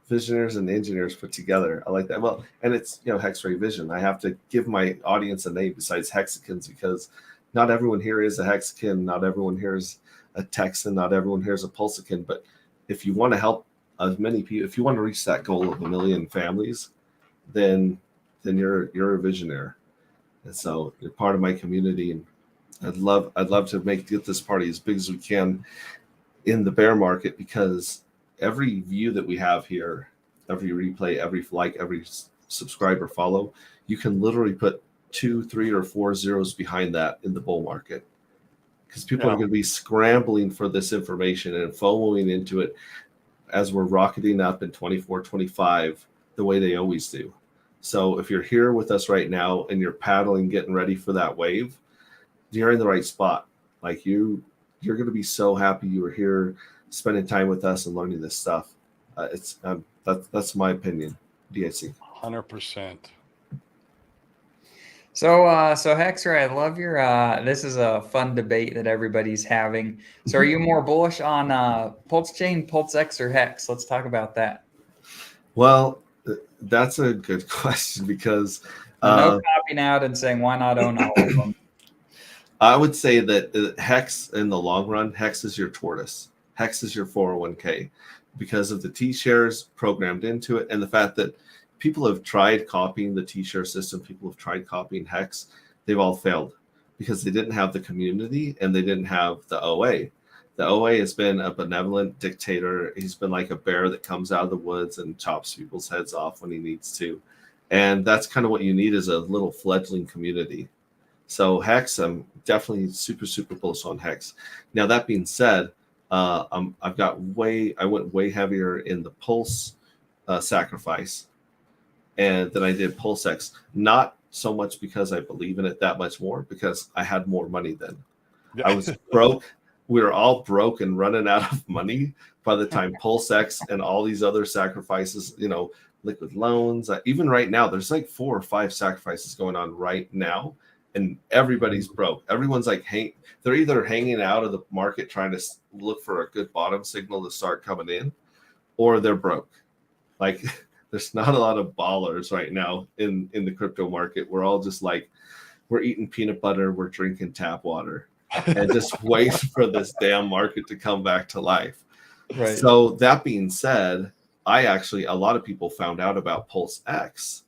visionaries and engineers put together. I like that. Well, and it's, Hexray Vision. I have to give my audience a name besides Hexicans because not everyone here is a Hexican. Not everyone here is a Texan. Not everyone here is a Pulsican. But if you want to help as many people, if you want to reach that goal of 1 million families, then you're a visionary. And so you're part of my community, and I'd love to get this party as big as we can in the bear market, because every view that we have here, every replay, every like, every subscriber follow, you can literally put 2, 3, or 4 zeros behind that in the bull market, because people are going to be scrambling for this information and FOMOing into it as we're rocketing up in 24, 25, the way they always do. So if you're here with us right now and you're paddling, getting ready for that wave, you're in the right spot. Like you're going to be so happy you were here spending time with us and learning this stuff. That's my opinion. DIC. 100%. So Hexer, I love your, this is a fun debate that everybody's having. So are you more bullish on Pulse Chain, Pulse X, or Hex? Let's talk about that. Well, that's a good question because no copying out and saying why not own all of them. I would say that Hex in the long run, Hex is your tortoise. Hex is your 401k because of the T-shares programmed into it and the fact that people have tried copying the T-share system. People have tried copying Hex. They've all failed because they didn't have the community and they didn't have the OA. The OA has been a benevolent dictator. He's been like a bear that comes out of the woods and chops people's heads off when he needs to. And that's kind of what you need is a little fledgling community. So Hex, I'm definitely super, super close on Hex. Now, that being said, I went way heavier in the Pulse sacrifice and than I did Pulse X. Not so much because I believe in it that much more, because I had more money then. I was broke. We were all broke and running out of money by the time Pulse X and all these other sacrifices, liquid loans. Even right now, there's like 4 or 5 sacrifices going on right now, and everybody's broke. Everyone's like, they're either hanging out of the market trying to look for a good bottom signal to start coming in, or they're broke. Like, there's not a lot of ballers right now in the crypto market. We're all just like, we're eating peanut butter, we're drinking tap water, and just wait for this damn market to come back to life. Right. So that being said, a lot of people found out about Pulse X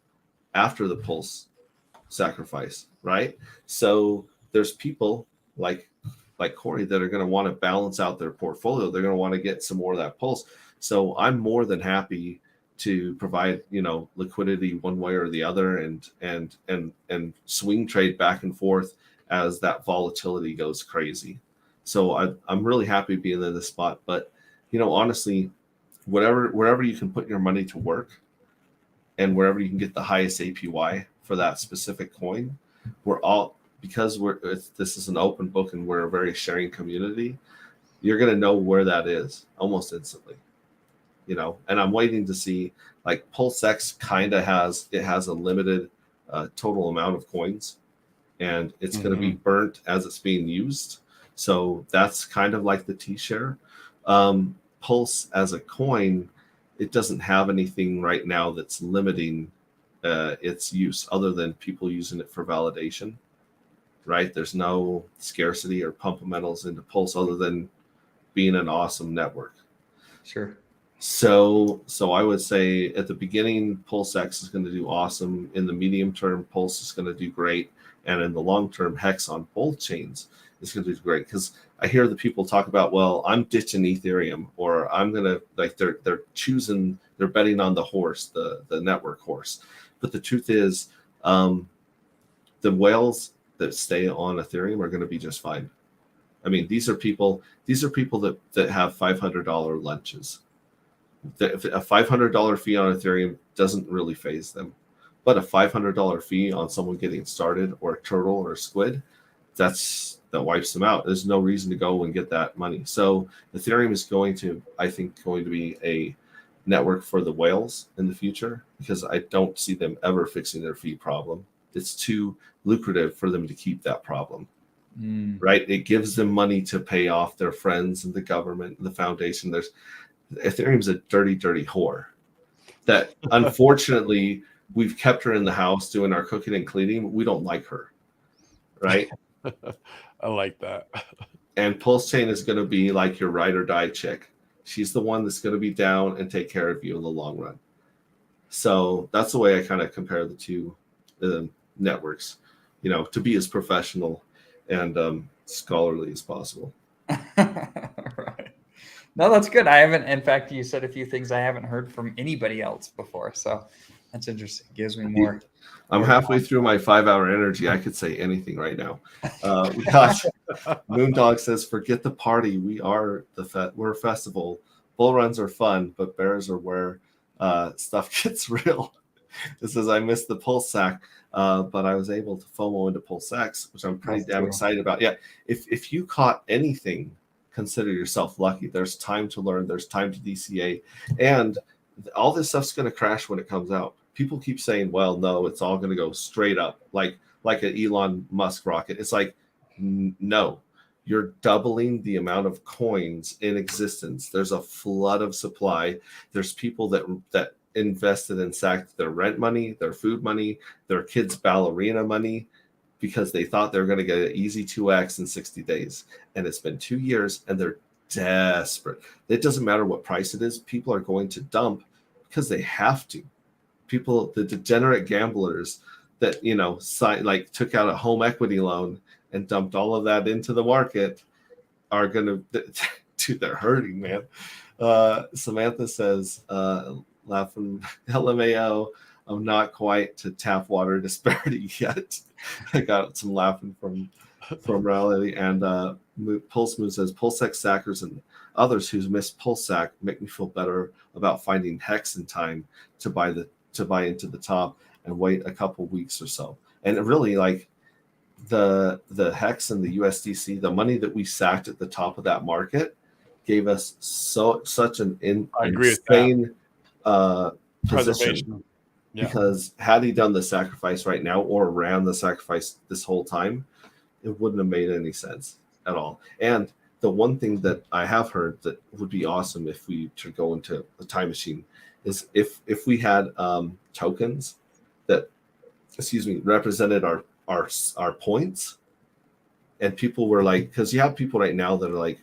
after the Pulse sacrifice, right? So there's people like Corey that are going to want to balance out their portfolio. They're going to want to get some more of that Pulse. So I'm more than happy to provide, liquidity one way or the other, and swing trade back and forth as that volatility goes crazy. So I'm really happy being in this spot. But, honestly, wherever you can put your money to work and wherever you can get the highest APY for that specific coin, because this is an open book and we're a very sharing community, you're going to know where that is almost instantly. And I'm waiting to see, like, Pulse X kind of has a limited total amount of coins, and it's going to be burnt as it's being used. So that's kind of like the T-share. Pulse as a coin, it doesn't have anything right now that's limiting its use other than people using it for validation, right? There's no scarcity or pump-a-metals into Pulse other than being an awesome network. Sure. So I would say at the beginning, Pulse X is going to do awesome. In the medium term, Pulse is going to do great. And in the long term, Hex on both chains is going to do great. Because I hear the people talk about, well, I'm ditching Ethereum, or I'm going to, like, they're betting on the horse, the network horse. But the truth is, the whales that stay on Ethereum are going to be just fine. I mean, these are people that have $500 lunches. A $500 fee on Ethereum doesn't really phase them, but a $500 fee on someone getting started, or a turtle or a squid, that wipes them out. There's no reason to go and get that money. So Ethereum is going to be a network for the whales in the future, because I don't see them ever fixing their fee problem. It's too lucrative for them to keep that problem. Right? It gives them money to pay off their friends and the government and the foundation. Ethereum's a dirty, dirty whore that unfortunately we've kept her in the house doing our cooking and cleaning. We don't like her, right? I like that. And Pulse Chain is going to be like your ride or die chick. She's the one that's going to be down and take care of you in the long run. So that's the way I kind of compare the two networks, to be as professional and scholarly as possible. Right. No, that's good. I haven't, in fact, you said a few things I haven't heard from anybody else before. So that's interesting. Gives me more. I'm halfway through my 5-hour energy. I could say anything right now. Moondog says, forget the party. We're a festival. Bull runs are fun, but bears are where stuff gets real. It says, I missed the Pulse Sack, but I was able to FOMO into Pulse X, which I'm pretty damn excited about. Yeah, if you caught anything, consider yourself lucky. There's time to learn. There's time to DCA. And all this stuff's going to crash when it comes out. People keep saying, well, no, it's all going to go straight up like an Elon Musk rocket. It's like, no, you're doubling the amount of coins in existence. There's a flood of supply. There's people that invested and sacked their rent money, their food money, their kids' ballerina money, because they thought they were going to get an easy 2x in 60 days. And it's been 2 years and they're desperate. It doesn't matter what price it is. People are going to dump because they have to. People, the degenerate gamblers that, took out a home equity loan and dumped all of that into the market, are gonna dude, they're hurting, man. Samantha says, laughing, LMAO, I'm not quite to tap water disparity yet. I got some laughing from Raleigh. And Pulse Moon says, Pulsec stackers and others who's missed Pulsec make me feel better about finding hex in time to buy into the top and wait a couple weeks or so. And really, like the hex and the USDC, the money that we sacked at the top of that market gave us such an insane position. Yeah. Because had he done the sacrifice right now or ran the sacrifice this whole time, it wouldn't have made any sense at all. And the one thing that I have heard that would be awesome if we should go into the time machine is if we had tokens that, represented our points, and people were like, because you have people right now that are like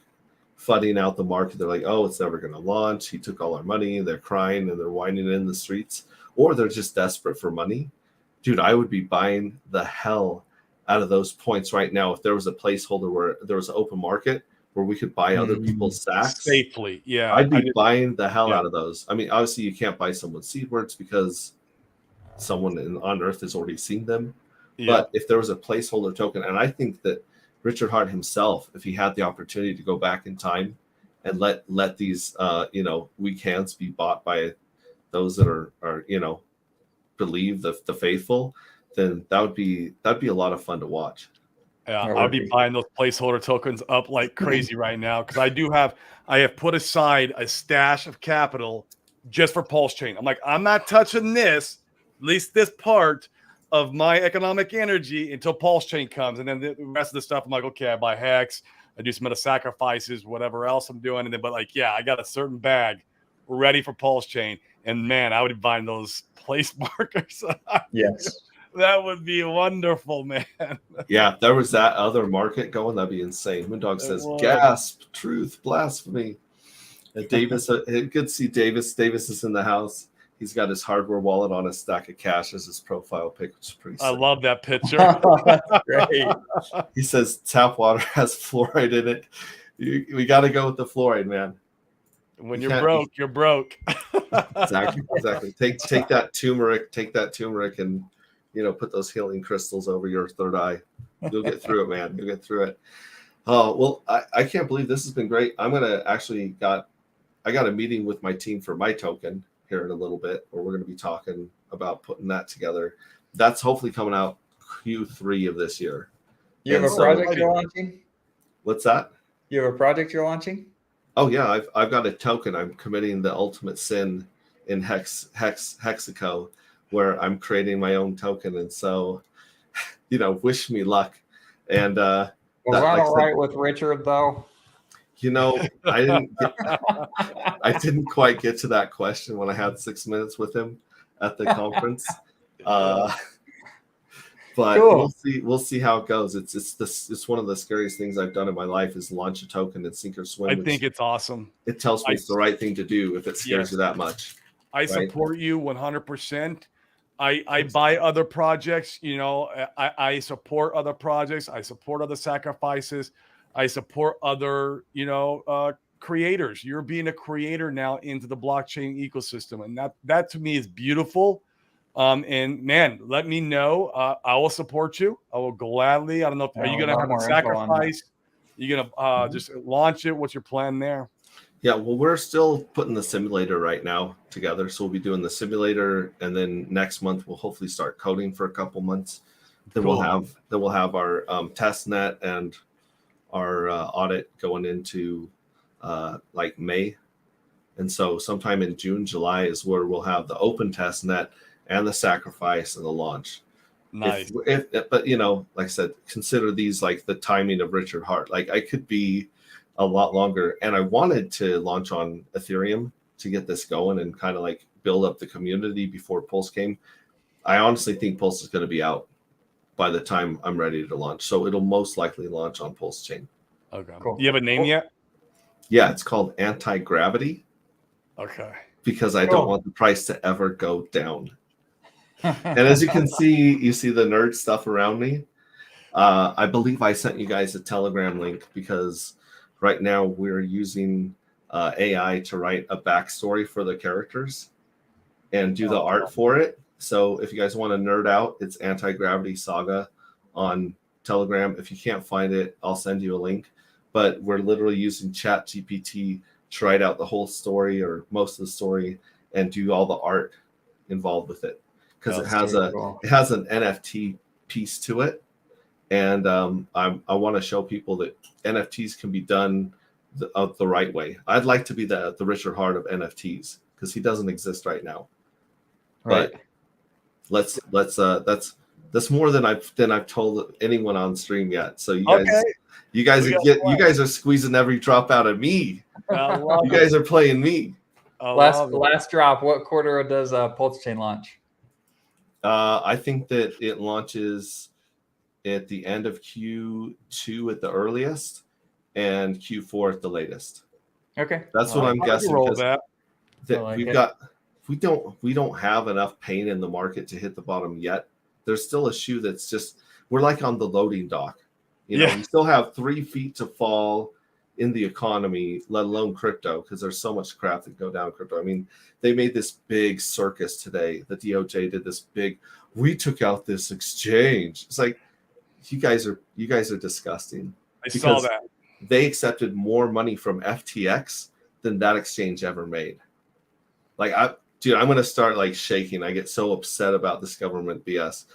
flooding out the market. They're like, oh, it's never going to launch. He took all our money. They're crying and they're whining in the streets, or they're just desperate for money. Dude, I would be buying the hell out of those points right now if there was a placeholder where there was an open market where we could buy other people's sacks safely. Yeah, I'd be buying the hell out of those. I mean, obviously you can't buy someone's seed words because someone on Earth has already seen them. Yeah. But if there was a placeholder token, and I think that Richard Hart himself, if he had the opportunity to go back in time and let these weak hands be bought by those that are believe the faithful, then that'd be a lot of fun to watch. Yeah, I'll be buying those placeholder tokens up like crazy right now because I have put aside a stash of capital just for Pulse Chain. I'm like, I'm not touching this, at least this part of my economic energy until Pulse Chain comes, and then the rest of the stuff I'm like, okay, I buy Hex, I do some of the sacrifices, whatever else I'm doing, and then I got a certain bag ready for Pulse Chain, and man, I would be buying those place markers. Yes. That would be wonderful, man. Yeah, there was that other market going. That'd be insane. Moondog says, gasp, truth, blasphemy. And Davis, good to see Davis. Davis is in the house. He's got his hardware wallet on a stack of cash as his profile pic, which is pretty sick. I love that picture. That's great. He says tap water has fluoride in it. We got to go with the fluoride, man. When you're broke, you're broke. Exactly. Take that turmeric and put those healing crystals over your third eye. You'll get through it, man. You'll get through it. Oh, well, I can't believe this has been great. I'm going to I got a meeting with my team for my token here in a little bit, where we're going to be talking about putting that together. That's hopefully coming out Q3 of this year. You have a project you're launching? What's that? You have a project you're launching? Oh yeah, I've got a token. I'm committing the ultimate sin in Hexaco, where I'm creating my own token, and so wish me luck. And was that all right with Richard though? I didn't quite get to that question when I had 6 minutes with him at the conference. But cool. We'll see how it goes. It's one of the scariest things I've done in my life is launch a token and sink or swim. I think it's awesome. It tells me it's the right thing to do if it scares you that much. I support you 100%. I buy other projects, I support other projects. I support other sacrifices. I support other, creators. You're being a creator now into the blockchain ecosystem. And that to me is beautiful. And man, let me know. I will support you. I will gladly. I don't know. Are you going to have a sacrifice? You're going to just launch it? What's your plan there? Yeah, well, we're still putting the simulator right now together. So we'll be doing the simulator, and then next month we'll hopefully start coding for a couple months. Then we'll have our test net and our audit going into like May. And so sometime in June, July is where we'll have the open test net and the sacrifice and the launch. Nice. But like I said, consider these like the timing of Richard Hart. Like I could be a lot longer, and I wanted to launch on Ethereum to get this going and kind of like build up the community before Pulse came. I honestly think Pulse is going to be out by the time I'm ready to launch, so it'll most likely launch on Pulse Chain. Okay, cool. You have a name yet? Yeah, it's called Anti-Gravity. Okay. Because I don't want the price to ever go down. And as you can see, you see the nerd stuff around me. I believe I sent you guys a Telegram link because right now we're using AI to write a backstory for the characters and do the art for it. So if you guys want to nerd out, it's Anti-Gravity Saga on Telegram. If you can't find it, I'll send you a link. But we're literally using Chat GPT to write out the whole story or most of the story and do all the art involved with it, because it has an NFT piece to it. And I want to show people that NFTs can be done the right way. I'd like to be the Richard Hart of NFTs, because he doesn't exist right now. Right. But that's more than I've told anyone on stream yet. So you guys are squeezing every drop out of me. You guys are playing me. Last drop. What quarter does Pulse Chain launch? I think that it launches at the end of Q2 at the earliest, and Q4 at the latest. Okay, that's what I'm guessing. Because we don't have enough pain in the market to hit the bottom yet. There's still a shoe that's just, we're like on the loading dock. You know, we still have 3 feet to fall in the economy, let alone crypto, because there's so much crap that go down crypto. I mean, they made this big circus today. The DOJ did this big, we took out this exchange. It's like, you guys are disgusting. I saw that. They accepted more money from FTX than that exchange ever made. Like, I'm going to start like shaking. I get so upset about this government BS.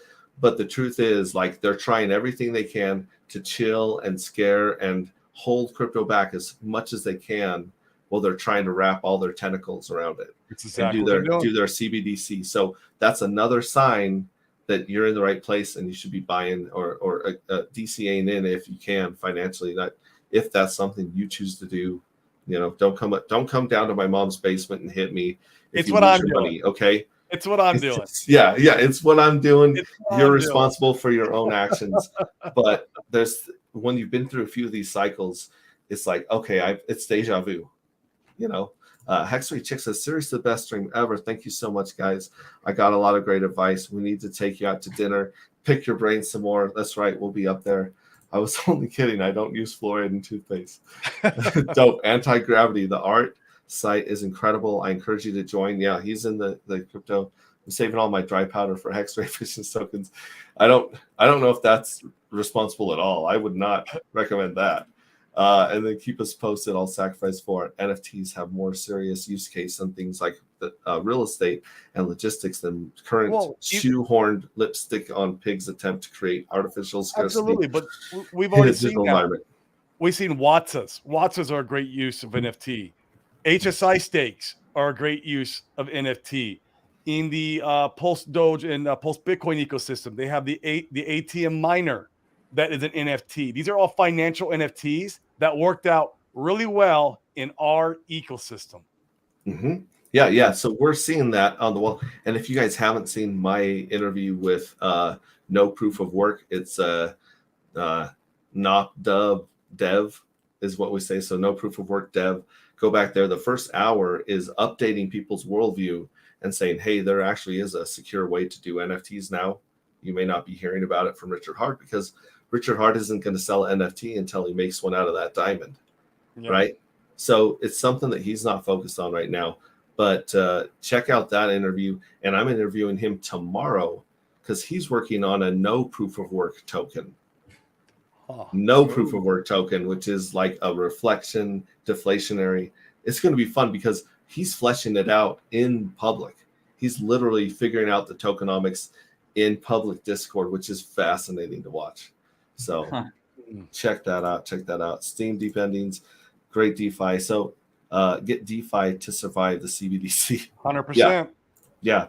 But the truth is, like, they're trying everything they can to chill and scare and hold crypto back as much as they can, while they're trying to wrap all their tentacles around it and do their CBDC. So that's another sign that you're in the right place, and you should be buying or DCAing in if you can financially. That if that's something you choose to do, you know, don't come down to my mom's basement and hit me. It's what I'm doing. Money, okay. It's what I'm doing. Yeah, it's what I'm doing. You're responsible for your own actions. But when you've been through a few of these cycles, it's like, okay, it's deja vu. You know, Hexray Chick says, seriously, the best stream ever. Thank you so much, guys. I got a lot of great advice. We need to take you out to dinner, pick your brain some more. That's right, we'll be up there. I was only kidding. I don't use fluoride in toothpaste. Dope. Anti-Gravity, the art site is incredible. I encourage you to join. Yeah, he's in the crypto. I'm saving all my dry powder for Hexray efficiency tokens. I don't know if that's responsible at all. I would not recommend that. And then keep us posted. I'll sacrifice for it. NFTs have more serious use case than things like the real estate and logistics than current shoehorned lipstick on pigs attempt to create artificial scarcity. Absolutely, but we've already seen that. We've seen Watsas. Watsas are a great use of NFT. HSI stakes are a great use of NFT. In the Pulse Doge and Pulse Bitcoin ecosystem, they have the ATM miner that is an NFT. These are all financial NFTs that worked out really well in our ecosystem. Mm-hmm. Yeah. So we're seeing that on the wall. And if you guys haven't seen my interview with No Proof of Work, it's not dev is what we say. So No Proof of Work dev. Go back there. The first hour is updating people's worldview and saying, hey, there actually is a secure way to do NFTs now. You may not be hearing about it from Richard Hart, because Richard Hart isn't going to sell an NFT until he makes one out of that diamond, right? So it's something that he's not focused on right now. But check out that interview, and I'm interviewing him tomorrow because he's working on a no proof of work token. No proof of work token, which is like a reflection, deflationary. It's going to be fun because he's fleshing it out in public. He's literally figuring out the tokenomics in public Discord, which is fascinating to watch. So check that out. Steam deep endings, great DeFi. So get DeFi to survive the CBDC. 100%. Yeah.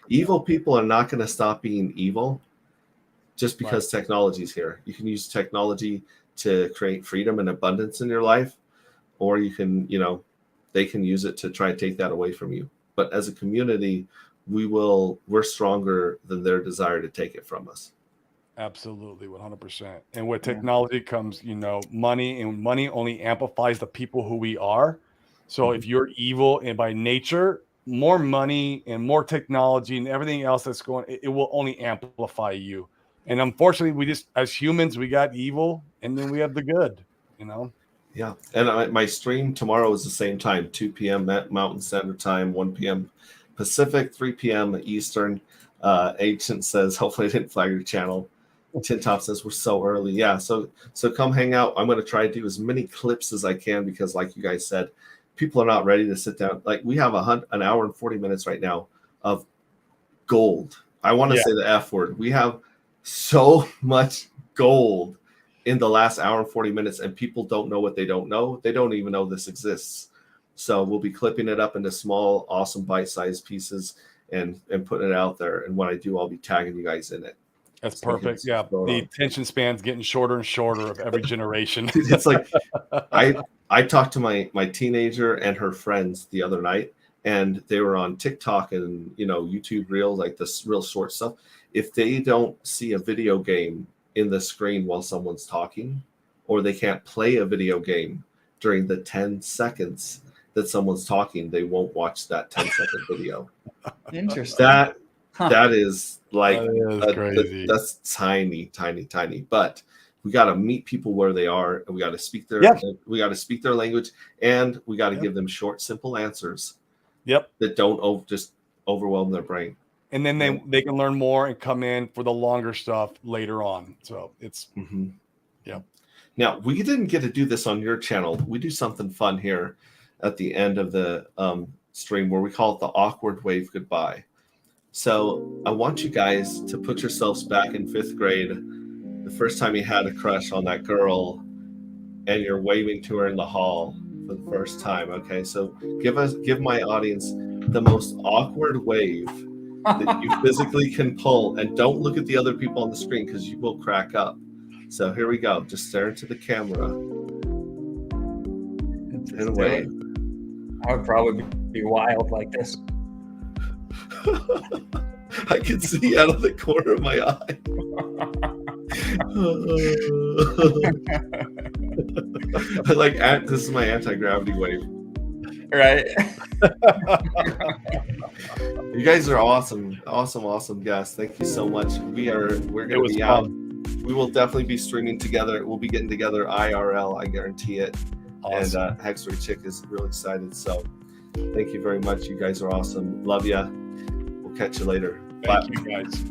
Evil people are not going to stop being evil just because technology is here. You can use technology to create freedom and abundance in your life, or you can, they can use it to try and take that away from you. But as a community, we're stronger than their desire to take it from us. Absolutely, 100%. And with technology comes, money, and money only amplifies the people who we are. So if you're evil and by nature, more money and more technology and everything else that's going, it will only amplify you. And unfortunately, we just, as humans, we got evil and then we have the good, Yeah, and my stream tomorrow is the same time, 2 p.m. Mountain Standard Time, 1 p.m. Pacific, 3 p.m. Eastern. Agent says, hopefully I didn't flag your channel. Tin Top says, we're so early. Yeah, so come hang out. I'm going to try to do as many clips as I can because, like you guys said, people are not ready to sit down. Like, we have an hour and 40 minutes right now of gold. I want to say the F word. We have so much gold in the last hour and 40 minutes, and people don't know what they don't know. They don't even know this exists. So we'll be clipping it up into small, awesome bite-sized pieces and putting it out there. And when I do, I'll be tagging you guys in it. That's perfect. Yeah, the attention span's getting shorter and shorter of every generation. Dude, it's like I talked to my teenager and her friends the other night, and they were on TikTok and YouTube Reels, like this real short stuff. If they don't see a video game in the screen while someone's talking, or they can't play a video game during the 10 seconds that someone's talking, they won't watch that 10-second video. Interesting. That is like crazy. That's tiny. But we got to meet people where they are, and we got to speak their language, and we got to give them short, simple answers. That don't just overwhelm their brain. And then they can learn more and come in for the longer stuff later on. So it's Now, we didn't get to do this on your channel. We do something fun here at the end of the stream where we call it the awkward wave goodbye. So I want you guys to put yourselves back in 5th grade, the first time you had a crush on that girl, and you're waving to her in the hall for the first time. Okay, so give my audience the most awkward wave that you physically can pull, and don't look at the other people on the screen because you will crack up. So here we go. Just stare into the camera and wave. I would probably be wild like this. I can see out of the corner of my eye. This is my anti-gravity wave. Right. You guys are awesome guests. Thank you so much. We're gonna be out. We will definitely be streaming together. We'll be getting together IRL, I guarantee it. Awesome. And Hexory Chick is really excited. So thank you very much. You guys are awesome. Love ya. We'll catch you later. Thank you guys.